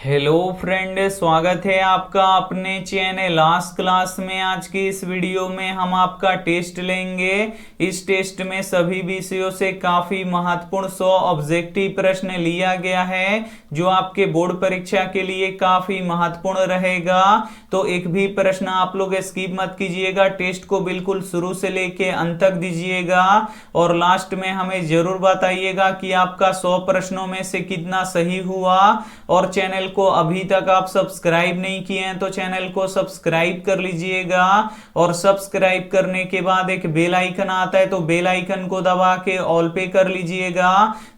Hello friend, स्वागत है आपका अपने चैनल लास्ट क्लास में। आज की इस वीडियो में हम आपका टेस्ट लेंगे। इस टेस्ट में सभी विषयों से काफी महत्वपूर्ण 100 ऑब्जेक्टिव प्रश्न लिया गया है, जो आपके बोर्ड परीक्षा के लिए काफी महत्वपूर्ण रहेगा। तो एक भी प्रश्न आप लोग स्किप मत कीजिएगा, टेस्ट को बिल्कुल शुरू से लेके अंत तक दीजिएगा और लास्ट में हमें जरूर बताइएगा कि आपका 100 प्रश्नों में से कितना सही हुआ। और चैनल को अभी तक आप सब्सक्राइब नहीं किए हैं तो चैनल को सब्सक्राइब कर लीजिएगा और सब्सक्राइब करने के बाद एक बेल आइकन आता है तो बेल आइकन को दबा के ऑल पे कर लीजिएगा,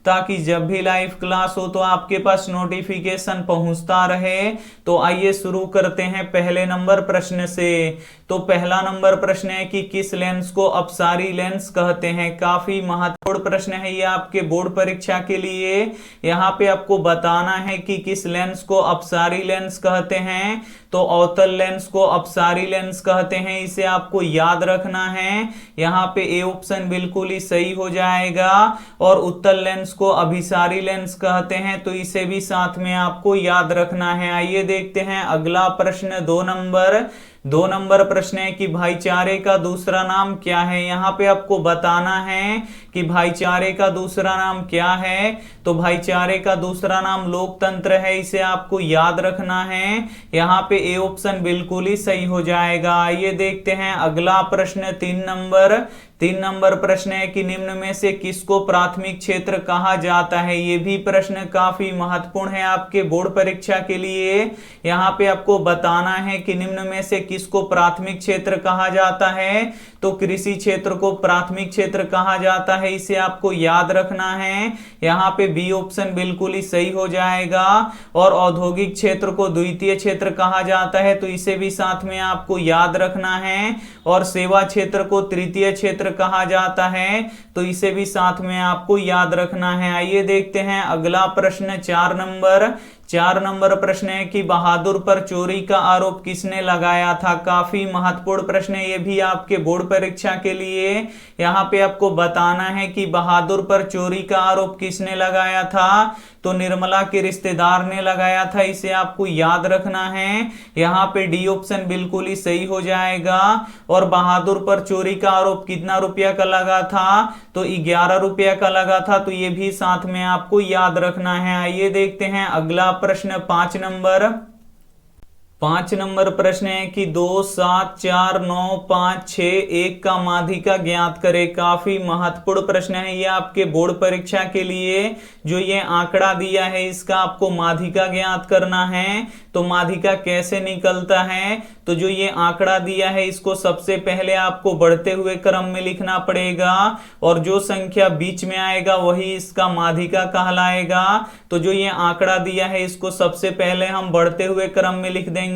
ताकि जब भी लाइव क्लास हो तो आपके पास नोटिफिकेशन पहुंचता रहे। तो आइए शुरू करते हैं पहले नंबर प्रश्न से। तो पहला नंबर प्रश्न है कि किस लेंस को अपसारी लेंस कहते हैं। काफी महत्वपूर्ण प्रश्न है ये आपके बोर्ड परीक्षा के लिए। यहाँ पे आपको बताना है कि किस लेंस को अपसारी लेंस कहते हैं। तो अवतल लेंस को अपसारी लेंस कहते हैं, इसे आपको याद रखना है। यहाँ पे ए ऑप्शन बिल्कुल ही सही हो जाएगा। और उत्तल लेंस को अभिसारी लेंस कहते हैं, तो इसे भी साथ में आपको याद रखना है। आइए देखते हैं अगला प्रश्न। दो नंबर प्रश्न है कि भाईचारे का दूसरा नाम क्या है। यहाँ पे आपको बताना है कि भाईचारे का दूसरा नाम क्या है। तो भाईचारे का दूसरा नाम लोकतंत्र है, इसे आपको याद रखना है। यहाँ पे ए ऑप्शन बिल्कुल ही सही हो जाएगा। आइए देखते हैं अगला प्रश्न। तीन नंबर प्रश्न है कि निम्न में से किसको प्राथमिक क्षेत्र कहा जाता है। ये भी प्रश्न काफी महत्वपूर्ण है आपके बोर्ड परीक्षा के लिए। यहाँ पे आपको बताना है कि निम्न में से किसको प्राथमिक क्षेत्र कहा जाता है। तो कृषि क्षेत्र को प्राथमिक क्षेत्र कहा जाता है, इसे आपको याद रखना है। यहाँ पे बी ऑप्शन बिल्कुल ही सही हो जाएगा। और औद्योगिक क्षेत्र को द्वितीय क्षेत्र कहा जाता है, तो इसे भी साथ में आपको याद रखना है। और सेवा क्षेत्र को तृतीय क्षेत्र कहा जाता है, तो इसे भी साथ में आपको याद रखना है। आइए देखते हैं अगला प्रश्न। 4 नंबर प्रश्न है कि बहादुर पर चोरी का आरोप किसने लगाया था। काफी महत्वपूर्ण प्रश्न है ये भी आपके बोर्ड परीक्षा के लिए। यहाँ पे आपको बताना है कि बहादुर पर चोरी का आरोप किसने लगाया था। तो निर्मला के रिश्तेदार ने लगाया था, इसे आपको याद रखना है। यहाँ पे डी ऑप्शन बिल्कुल ही सही हो जाएगा। और बहादुर पर चोरी का आरोप कितना रुपया का लगा था। तो 11 रुपया का लगा था, तो ये भी साथ में आपको याद रखना है। आइए देखते हैं अगला प्रश्न। 5 नंबर प्रश्न है कि 2, 7, 4, 9, 5, 6, 1 का माध्यिका ज्ञात करें। काफी महत्वपूर्ण प्रश्न है ये आपके बोर्ड परीक्षा के लिए। जो ये आंकड़ा दिया है इसका आपको माध्यिका ज्ञात करना है। तो माध्यिका कैसे निकलता है। तो जो ये आंकड़ा दिया है इसको सबसे पहले आपको बढ़ते हुए क्रम में लिखना पड़ेगा, और जो संख्या बीच में आएगा वही इसका माध्यिका कहलाएगा। तो जो ये आंकड़ा दिया है इसको सबसे पहले हम बढ़ते हुए क्रम में लिख देंगे।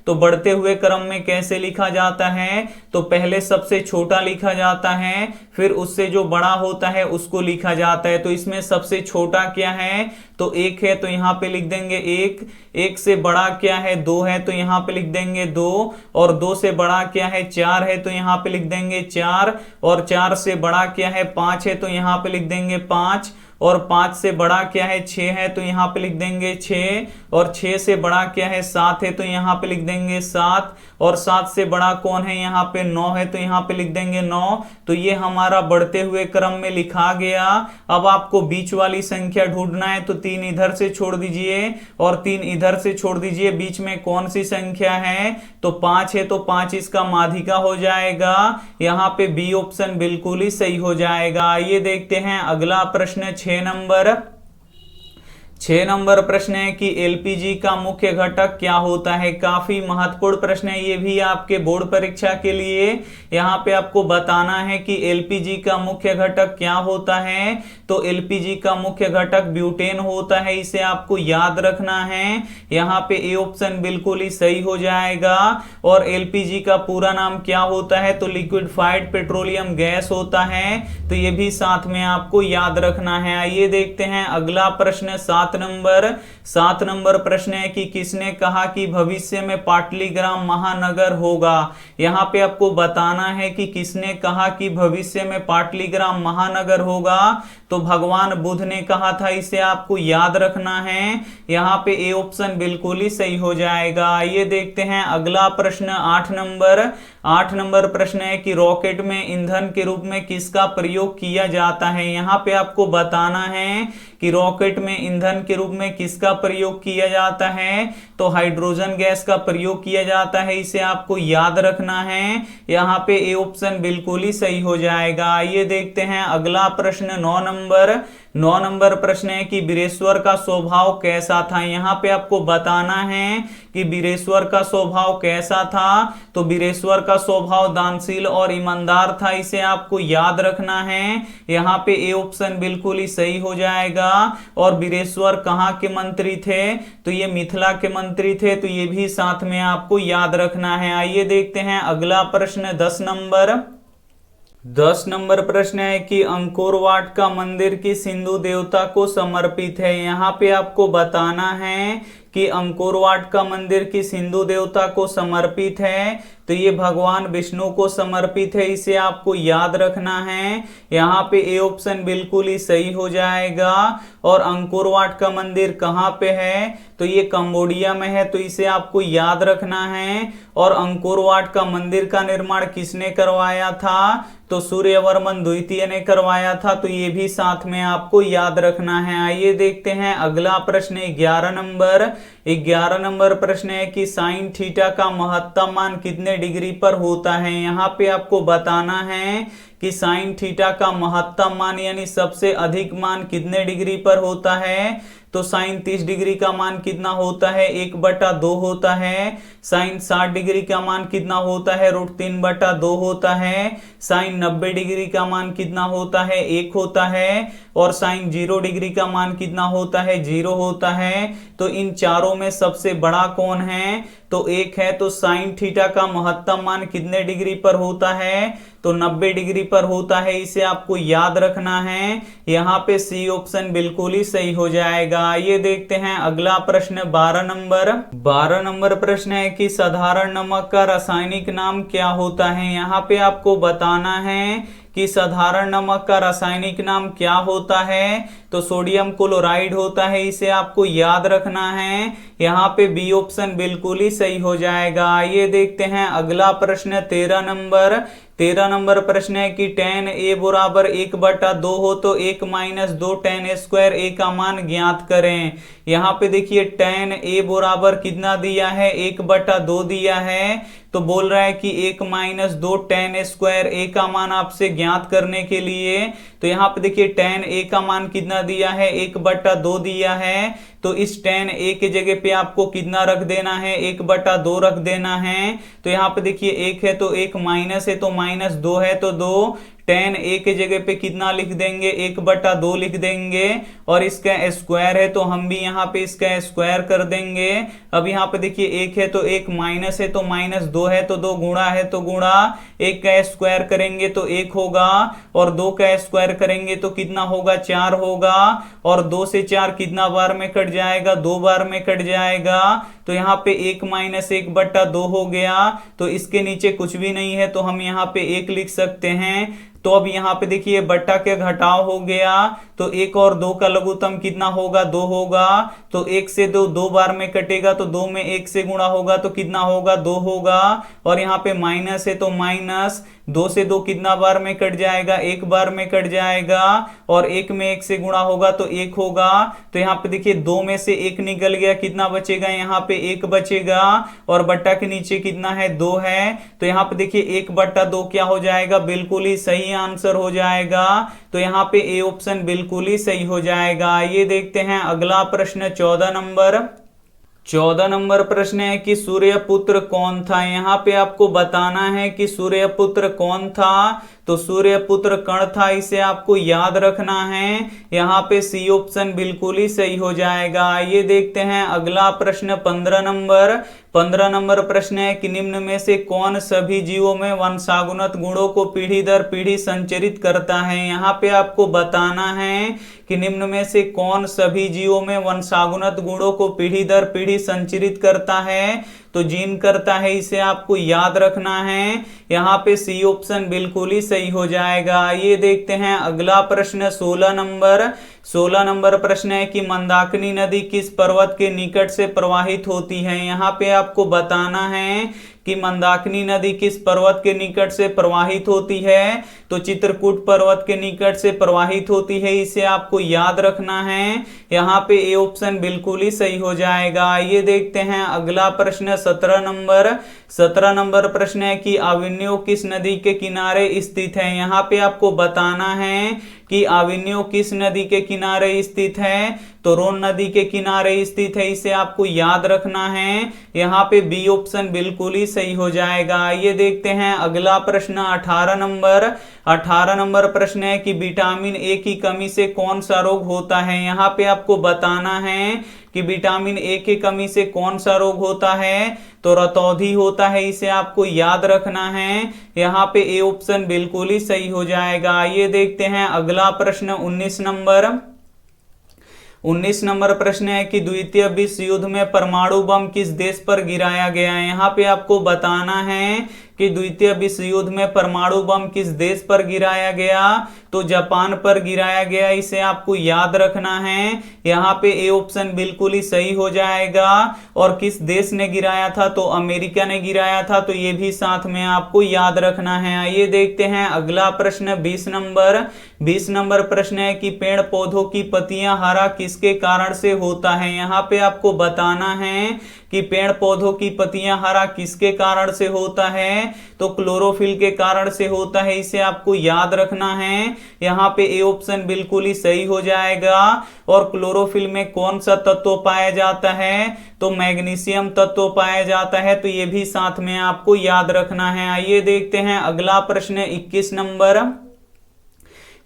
तो बढ़ते हुए क्रम में कैसे लिखा जाता है। तो पहले सबसे छोटा लिखा जाता है, फिर उससे जो बड़ा होता है उसको लिखा जाता है। तो इसमें सबसे छोटा क्या है। तो 1 है, तो यहाँ पे लिख देंगे 1। 1 से बड़ा क्या है। 2 है, तो यहाँ पे लिख देंगे 2। और 2 से बड़ा क्या है। 4 है, तो यहाँ पे लिख देंगे 4। और 4 से बड़ा क्या है। 5 है, तो यहाँ पे लिख देंगे 5। और 5 से बड़ा क्या है। 6 है, तो यहाँ पे लिख देंगे 6। और 6 से बड़ा क्या है। 7 है, तो यहाँ पे लिख देंगे 7। और 7 से बड़ा कौन है। यहाँ पे 9 है, तो यहाँ पे लिख देंगे 9। तो ये हमारा बढ़ते हुए क्रम में लिखा गया। अब आपको बीच वाली संख्या ढूंढना है, तो 3 इधर से छोड़ दीजिए और 3 इधर से छोड़ दीजिए। बीच में कौन सी संख्या है। तो 5 है, तो 5 इसका माध्यिका हो जाएगा। यहाँ पे बी ऑप्शन बिल्कुल ही सही हो जाएगा। आइए देखते हैं अगला प्रश्न। 6 नंबर प्रश्न है कि एलपीजी का मुख्य घटक क्या होता है। काफी महत्वपूर्ण प्रश्न है ये भी आपके बोर्ड परीक्षा के लिए। यहाँ पे आपको बताना है कि एलपीजी का मुख्य घटक क्या होता है। तो एलपीजी का मुख्य घटक ब्यूटेन होता है, इसे आपको याद रखना है। यहाँ पे ए ऑप्शन बिल्कुल ही सही हो जाएगा। और एलपीजी का पूरा नाम क्या होता है। तो लिक्विफाइड पेट्रोलियम गैस होता है, तो ये भी साथ में आपको याद रखना है। आइए देखते हैं अगला प्रश्न। 7 7 नंबर प्रश्न है कि किसने कहा कि भविष्य में पाटलिग्राम महानगर होगा। यहाँ पे आपको बताना है कि किसने कहा कि भविष्य में पाटलिग्राम महानगर होगा। तो भगवान बुद्ध ने कहा था, इसे आपको याद रखना है। यहाँ पे ए ऑप्शन बिल्कुल ही सही हो जाएगा। ये देखते हैं अगला प्रश्न 8 नंबर प्रश्न है कि रॉकेट में ईंधन के रूप में किसका प्रयोग किया जाता है। यहाँ पे आपको बताना है कि रॉकेट में ईंधन के रूप में किसका प्रयोग किया जाता है। तो हाइड्रोजन गैस का प्रयोग किया जाता है, इसे आपको याद रखना है। यहाँ पे ए ऑप्शन बिल्कुल ही सही हो जाएगा। ये देखते हैं अगला प्रश्न 9 नंबर प्रश्न है कि वीरेश्वर का स्वभाव कैसा था। यहाँ पे आपको बताना है कि वीरेश्वर का स्वभाव कैसा था। तो वीरेश्वर का स्वभाव दानशील और ईमानदार था, इसे आपको याद रखना है। यहाँ पे ए ऑप्शन बिल्कुल ही सही हो जाएगा। और वीरेश्वर कहाँ के मंत्री थे, तो ये मिथिला के मंत्री थे, तो ये भी साथ में आपको याद रखना है। आइए देखते हैं अगला प्रश्न 10 नंबर प्रश्न है कि अंकोर वाट का मंदिर किस हिंदू देवता को समर्पित है। यहाँ पे आपको बताना है कि अंकोर वाट का मंदिर किस हिंदू देवता को समर्पित है। तो ये भगवान विष्णु को समर्पित है, इसे आपको याद रखना है। यहाँ पे ए ऑप्शन बिल्कुल ही सही हो जाएगा। और अंकोर वाट का मंदिर कहाँ पे है, तो ये कंबोडिया में है, तो इसे आपको याद रखना है। और अंकोर वाट का मंदिर का निर्माण किसने करवाया था, तो सूर्यवर्मन द्वितीय ने करवाया था, तो ये भी साथ में आपको याद रखना है। आइए देखते हैं अगला प्रश्न 11 नंबर प्रश्न है कि साइन थीटा का महत्तम मान कितने डिग्री पर होता है। यहाँ पे आपको बताना है कि साइन थीटा का महत्तम मान यानी सबसे अधिक मान कितने डिग्री पर होता है। तो साइन 30 डिग्री का मान कितना होता है, 1/2 होता है। साइन 60 डिग्री का मान कितना होता है, √3/2 होता है। साइन 90 डिग्री का मान कितना होता है, 1 होता है। और साइन 0 डिग्री का मान कितना होता है, 0 होता है। तो इन चारों में सबसे बड़ा कौन है, तो 1 है। तो साइन थीटा का महत्तम मान कितने डिग्री पर होता है, तो 90 डिग्री पर होता है, इसे आपको याद रखना है। यहाँ पे सी ऑप्शन बिल्कुल ही सही हो जाएगा। ये देखते हैं अगला प्रश्न 12 नंबर प्रश्न है कि साधारण नमक का रासायनिक नाम क्या होता है। यहाँ पे आपको बताना है कि साधारण नमक का रासायनिक नाम क्या होता है। तो सोडियम क्लोराइड होता है, इसे आपको याद रखना है। यहाँ पे बी ऑप्शन बिल्कुल ही सही हो जाएगा। ये देखते हैं अगला प्रश्न 13 नंबर प्रश्न है कि tan a बराबर 1/2 हो तो 1 - 2 tan स्क्वायर a का मान ज्ञात करें। यहाँ पे देखिए tan a बराबर कितना दिया है, 1/2 दिया है। तो बोल रहा है कि 1 - 2 tan स्क्वायर a का मान आपसे ज्ञात करने के लिए, तो यहाँ पे देखिए tan a का मान कितना दिया है, 1/2 दिया है। तो इस tan a के जगह पे आपको कितना रख देना है, 1/2 रख देना है। तो यहाँ पे देखिए 1 है तो 1 माइनस है तो -2 है तो 2। tan a के जगह पे कितना लिख देंगे, 1/2 लिख देंगे। और इसका स्क्वायर है तो हम भी यहाँ पे इसका स्क्वायर कर देंगे। अब यहाँ पे देखिए 1 है तो 1 माइनस है तो -2 है तो 2 गुणा है तो गुणा। 1 का स्क्वायर करेंगे तो 1 होगा और 2 का स्क्वायर करेंगे तो कितना होगा, 4 होगा। और 2 से 4 कितना बार में कट जाएगा, 2 बार में कट जाएगा। तो यहाँ पे 1 - 1/2 हो गया। तो इसके नीचे कुछ भी नहीं है तो हम यहाँ पे 1 लिख सकते हैं। तो अब यहाँ पे देखिए बट्टा के घटाव हो गया, तो 1 और 2 का लघुत्तम कितना होगा, 2 होगा। तो 1 से 2 बार में कटेगा तो 2 में 1 से गुणा होगा तो कितना होगा, 2 होगा। और यहाँ पे माइनस है तो माइनस, 2 से 2 कितना बार में कट जाएगा, 1 बार में कट जाएगा। और 1 में 1 से गुणा होगा तो 1 होगा। तो यहाँ पे देखिए 2 में से 1 निकल गया, कितना बचेगा, यहाँ पे 1 बचेगा। और बट्टा के नीचे कितना है, 2 है। तो यहाँ पे देखिए 1/2 क्या हो जाएगा, बिल्कुल ही सही आंसर हो जाएगा। तो यहाँ पे ए ऑप्शन बिल्कुल ही सही हो जाएगा। ये देखते हैं अगला प्रश्न 14 नंबर प्रश्न है कि सूर्यपुत्र कौन था। यहाँ पे आपको बताना है कि सूर्यपुत्र कौन था। तो तो सूर्यपुत्र कर्ण था, इसे आपको याद रखना है। यहाँ पे सी ऑप्शन बिल्कुल ही सही हो जाएगा। ये देखते हैं अगला प्रश्न 15 नंबर प्रश्न है कि निम्न में से कौन सभी जीवों में वंशानुगत गुणों को पीढ़ी दर पीढ़ी संचरित करता है। यहाँ पे आपको बताना है कि निम्न में से कौन सभी जीवों में वंशानुगत गुणों को पीढ़ी दर पीढ़ी संचरित करता है। तो जीन करता है, इसे आपको याद रखना है। यहाँ पे सी ऑप्शन बिल्कुल ही सही हो जाएगा। ये देखते हैं अगला प्रश्न 16 नंबर प्रश्न है कि मंदाकिनी नदी किस पर्वत के निकट से प्रवाहित होती है। यहाँ पे आपको बताना है कि मंदाकिनी नदी किस पर्वत के निकट से प्रवाहित होती है। तो चित्रकूट पर्वत के निकट से प्रवाहित होती है, इसे आपको याद रखना है। यहाँ पे ए ऑप्शन बिल्कुल ही सही हो जाएगा। ये देखते हैं अगला प्रश्न 17 नंबर प्रश्न है कि आविन्यो किस नदी के किनारे स्थित है। यहाँ पे आपको बताना है कि आविन्यो किस नदी के किनारे स्थित है। तो रोन नदी के किनारे स्थित है, इसे आपको याद रखना है। यहाँ पे बी ऑप्शन बिल्कुल ही सही हो जाएगा। ये देखते हैं अगला प्रश्न 18 नंबर प्रश्न है कि विटामिन ए की कमी से कौन सा रोग होता है। यहाँ पे आपको बताना है कि विटामिन ए की कमी से कौन सा रोग होता है। तो रतौंधी होता है, इसे आपको याद रखना है। यहाँ पे ए ऑप्शन बिल्कुल ही सही हो जाएगा। ये देखते हैं अगला प्रश्न 19 नंबर प्रश्न है कि द्वितीय विश्व युद्ध में परमाणु बम किस देश पर गिराया गया है। यहाँ पे आपको बताना है कि द्वितीय विश्व युद्ध में परमाणु बम किस देश पर गिराया गया। तो जापान पर गिराया गया, इसे आपको याद रखना है। यहाँ पे ए ऑप्शन बिल्कुल ही सही हो जाएगा। और किस देश ने गिराया था, तो अमेरिका ने गिराया था, तो ये भी साथ में आपको याद रखना है। आइए देखते हैं अगला प्रश्न 20 नंबर प्रश्न है कि पेड़ पौधों की पत्तियां हरा किसके कारण से होता है। यहाँ पे आपको बताना है कि पेड़ पौधों की पत्तियां हरा किसके कारण से होता है। तो क्लोरोफिल के कारण से होता है, इसे आपको याद रखना है। यहाँ पे ए ऑप्शन बिल्कुल ही सही हो जाएगा। और क्लोरोफिल में कौन सा तत्व पाया जाता है, तो मैग्नीशियम तत्व पाया जाता है, तो ये भी साथ में आपको याद रखना है। आइए देखते हैं अगला प्रश्न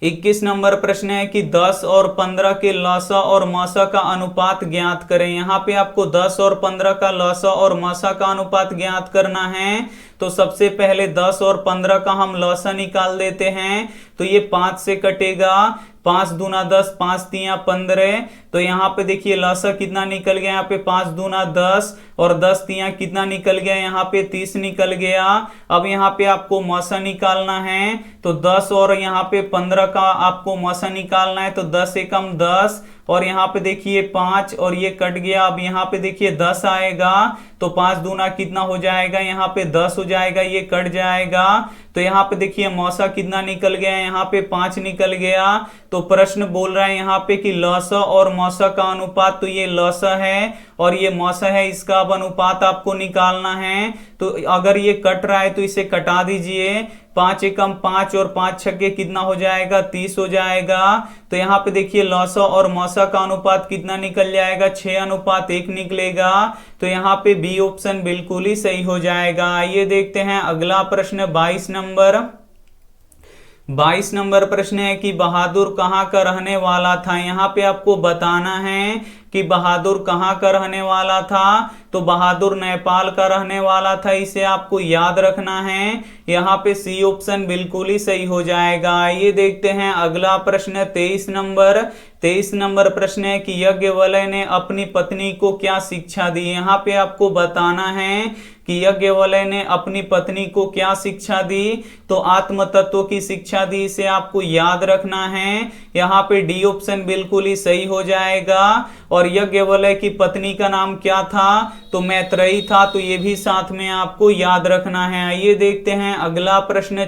21 नंबर प्रश्न है कि 10 और 15 के लसा और मसा का अनुपात ज्ञात करें। यहाँ पे आपको 10 और 15 का लसा और मसा का अनुपात ज्ञात करना है। तो सबसे पहले 10 और 15 का हम लसा निकाल देते हैं। तो ये 5 से कटेगा, 5 दूना 10, 5 तिया 15। तो यहाँ पे देखिए लसा कितना निकल गया, यहाँ पे 5 दूना 10 और 10 तिया कितना निकल गया, यहाँ पे 30 निकल गया। अब यहाँ पे आपको मसा निकालना है। तो 10 और यहाँ पे 15 का आपको मसा निकालना है। तो 10 एकम 10 और यहाँ पे देखिए 5 और ये कट गया। अब यहाँ पे देखिए 10 आएगा, तो 5 दूना कितना हो जाएगा, यहाँ पे 10 हो जाएगा, ये कट जाएगा। तो यहाँ पे देखिए मौसा कितना निकल गया, यहाँ पे 5 निकल गया। तो प्रश्न बोल रहा है यहाँ पे कि लसा और मौसा का अनुपात, तो ये लसा है और ये मौसा है, इसका अब अनुपात आपको निकालना है। तो अगर ये कट रहा है तो इसे कटा दीजिए। 5 एकम 5 और 5 छक्के कितना हो जाएगा, 30 हो जाएगा। तो यहाँ पे देखिए लसा और मौसा का अनुपात कितना निकल जाएगा, 6:1 निकलेगा। तो यहाँ पे बी ऑप्शन बिल्कुल ही सही हो जाएगा। आइए देखते हैं अगला प्रश्न 22 नंबर प्रश्न है कि बहादुर कहाँ का रहने वाला था। यहाँ पे आपको बताना है कि बहादुर कहाँ का रहने वाला था। तो बहादुर नेपाल का रहने वाला था, इसे आपको याद रखना है। यहाँ पे सी ऑप्शन बिल्कुल ही सही हो जाएगा। ये देखते हैं अगला प्रश्न 23 नंबर प्रश्न है कि यज्ञवल्क्य ने अपनी पत्नी को क्या शिक्षा दी। यहाँ पे आपको बताना है कि यज्ञवल्क्य ने अपनी पत्नी को क्या शिक्षा दी। तो आत्म तत्व की शिक्षा दी, इसे आपको याद रखना है। यहाँ पे डी ऑप्शन बिल्कुल ही सही हो जाएगा। और यज्ञवल्क्य की पत्नी का नाम क्या था, तो मैत्रेयी था, तो ये भी साथ में आपको याद रखना है। आइए देखते हैं अगला प्रश्न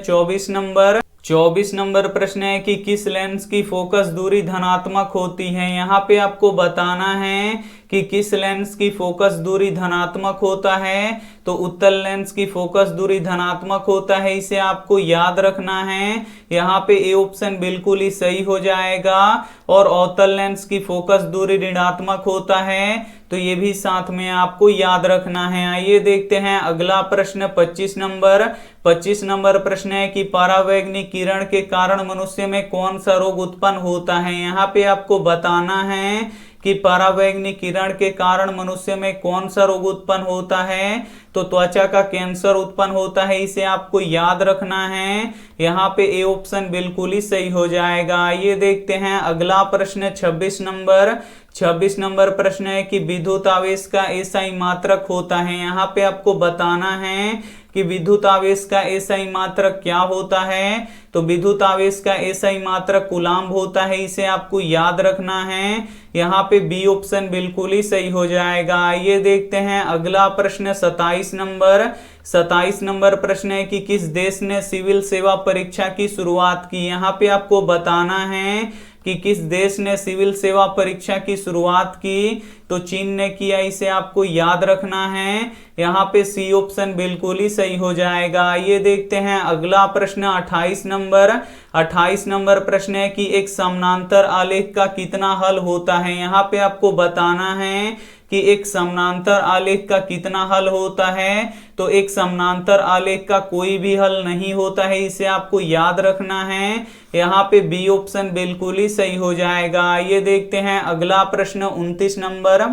24 नंबर प्रश्न है कि किस लेंस की फोकस दूरी धनात्मक होती है। यहाँ पे आपको बताना है कि किस लेंस की फोकस दूरी धनात्मक होता है। तो उत्तल लेंस की फोकस दूरी धनात्मक होता है, इसे आपको याद रखना है। यहाँ पे ए ऑप्शन बिल्कुल ही सही हो जाएगा। और अवतल लेंस की फोकस दूरी ऋणात्मक होता है। तो ये भी साथ में आपको याद रखना है। आइए देखते हैं अगला प्रश्न 25 नंबर। 25 नंबर प्रश्न है कि परावैंगनिक किरण के कारण मनुष्य में कौन सा रोग उत्पन्न होता है। यहाँ पे आपको बताना है कि परावैंगनिक किरण के कारण मनुष्य में कौन सा रोग उत्पन्न होता है। तो त्वचा का कैंसर उत्पन्न होता है, इसे आपको याद रखना है। यहाँ पे ए ऑप्शन बिल्कुल ही सही हो जाएगा। ये देखते हैं अगला प्रश्न 26 नंबर। 26 नंबर प्रश्न है कि विद्युत आवेश का एसआई मात्रक होता है। यहाँ पे आपको बताना है कि विद्युत आवेश का एसआई मात्रक क्या होता है। तो विद्युत आवेश का एसआई मात्रक कूलाम्ब होता है, इसे आपको याद रखना है। यहाँ पे बी ऑप्शन बिल्कुल ही सही हो जाएगा। ये देखते हैं अगला प्रश्न 27 नंबर। 27 नंबर प्रश्न है कि किस देश ने सिविल सेवा परीक्षा की शुरुआत की। यहाँ पे आपको बताना है कि किस देश ने सिविल सेवा परीक्षा की शुरुआत की। तो चीन ने किया, इसे आपको याद रखना है। यहाँ पे सी ऑप्शन बिल्कुल ही सही हो जाएगा। ये देखते हैं अगला प्रश्न 28 नंबर। 28 नंबर प्रश्न है कि एक समानांतर आलेख का कितना हल होता है। यहाँ पे आपको बताना है कि एक समानांतर आलेख का कितना हल होता है। तो एक समानांतर आलेख का कोई भी हल नहीं होता है, इसे आपको याद रखना है। यहाँ पे बी ऑप्शन बिल्कुल ही सही हो जाएगा। ये देखते हैं अगला प्रश्न 29 नंबर।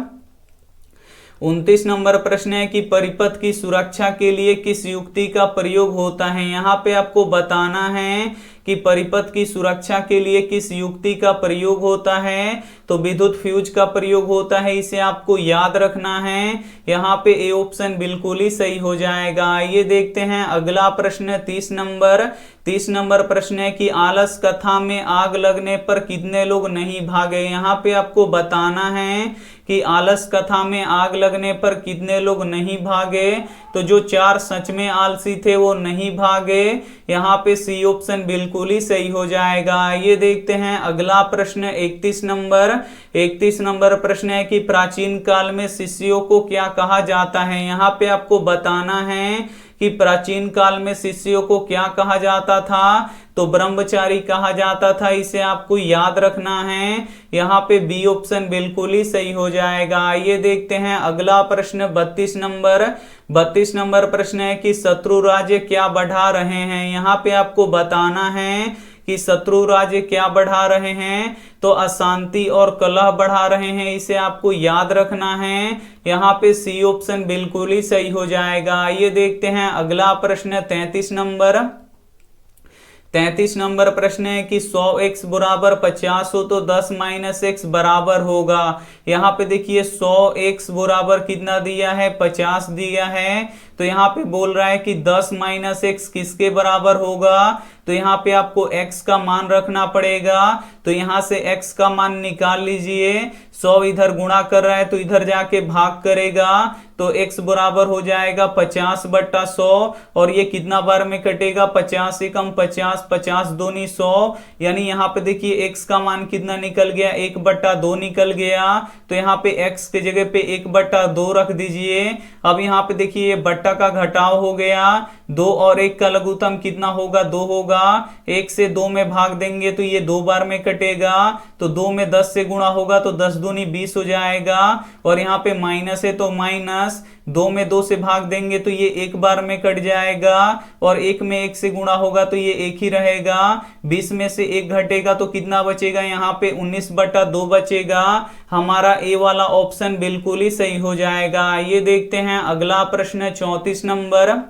29 नंबर प्रश्न है कि परिपथ की सुरक्षा के लिए किस युक्ति का प्रयोग होता है। यहाँ पे आपको बताना है कि परिपथ की सुरक्षा के लिए किस युक्ति का प्रयोग होता है। तो विद्युत फ्यूज का प्रयोग होता है, इसे आपको याद रखना है। यहाँ पे ए ऑप्शन बिल्कुल ही सही हो जाएगा। ये देखते हैं अगला प्रश्न 30 नंबर। 30 नंबर प्रश्न है कि आलस कथा में आग लगने पर कितने लोग नहीं भागे। यहाँ पे आपको बताना है कि आलस कथा में आग लगने पर कितने लोग नहीं भागे। तो जो 4 सच में आलसी थे वो नहीं भागे। यहाँ पे सी ऑप्शन बिल्कुल ही सही हो जाएगा। ये देखते हैं अगला प्रश्न 31 नंबर। 31 नंबर प्रश्न है कि प्राचीन काल में शिष्यों को क्या कहा जाता है। यहाँ पे आपको बताना है कि प्राचीन काल में शिष्यों को क्या कहा जाता था। तो ब्रह्मचारी कहा जाता था, इसे आपको याद रखना है। यहाँ पे बी ऑप्शन बिल्कुल ही सही हो जाएगा। ये देखते हैं अगला प्रश्न 32 नंबर। 32 नंबर प्रश्न है कि शत्रु राज्य क्या बढ़ा रहे हैं। यहाँ पे आपको बताना है कि शत्रु राज्य क्या बढ़ा रहे हैं। तो अशांति और कलह बढ़ा रहे हैं, इसे आपको याद रखना है। यहाँ पे सी ऑप्शन बिल्कुल ही सही हो जाएगा। ये देखते हैं अगला प्रश्न 33 नंबर। 33 नंबर प्रश्न है कि 100x बराबर 50 हो तो 10 - x बराबर होगा। यहाँ पे देखिए 100x बराबर कितना दिया है, 50 दिया है। तो यहाँ पे बोल रहा है कि 10 - x किसके बराबर होगा। तो यहाँ पे आपको x का मान रखना पड़ेगा। तो यहाँ से x का मान निकाल लीजिए। 100 इधर गुणा कर रहा है तो इधर जाके भाग करेगा। तो x बराबर हो जाएगा 50/100। और ये कितना बार में कटेगा, 50 से कम 50, 50 दूनी 100। यानी यहाँ पे देखिए x का मान कितना निकल गया, 1/2 निकल गया। तो यहाँ पे x के जगह पे 1/2 रख दीजिए। अब यहाँ पे देखिए ये बट्टा का घटाव हो गया। 2 और 1 का लघुत्तम कितना होगा, 2 होगा। 1 से 2 में भाग देंगे तो ये 2 बार में कटेगा। तो 2 में 10 से गुणा होगा तो 10 दूनी 20 हो जाएगा। और यहाँ पे माइनस है तो माइनस, 2 में 2 से भाग देंगे तो ये 1 बार में कट जाएगा। और 1 में 1 से गुणा होगा तो ये 1 ही रहेगा। 20 में से 1 घटेगा तो कितना बचेगा, यहाँ पे 19/2 बचेगा। हमारा ए वाला ऑप्शन बिल्कुल ही सही हो जाएगा। ये देखते हैं अगला प्रश्न 34 नंबर।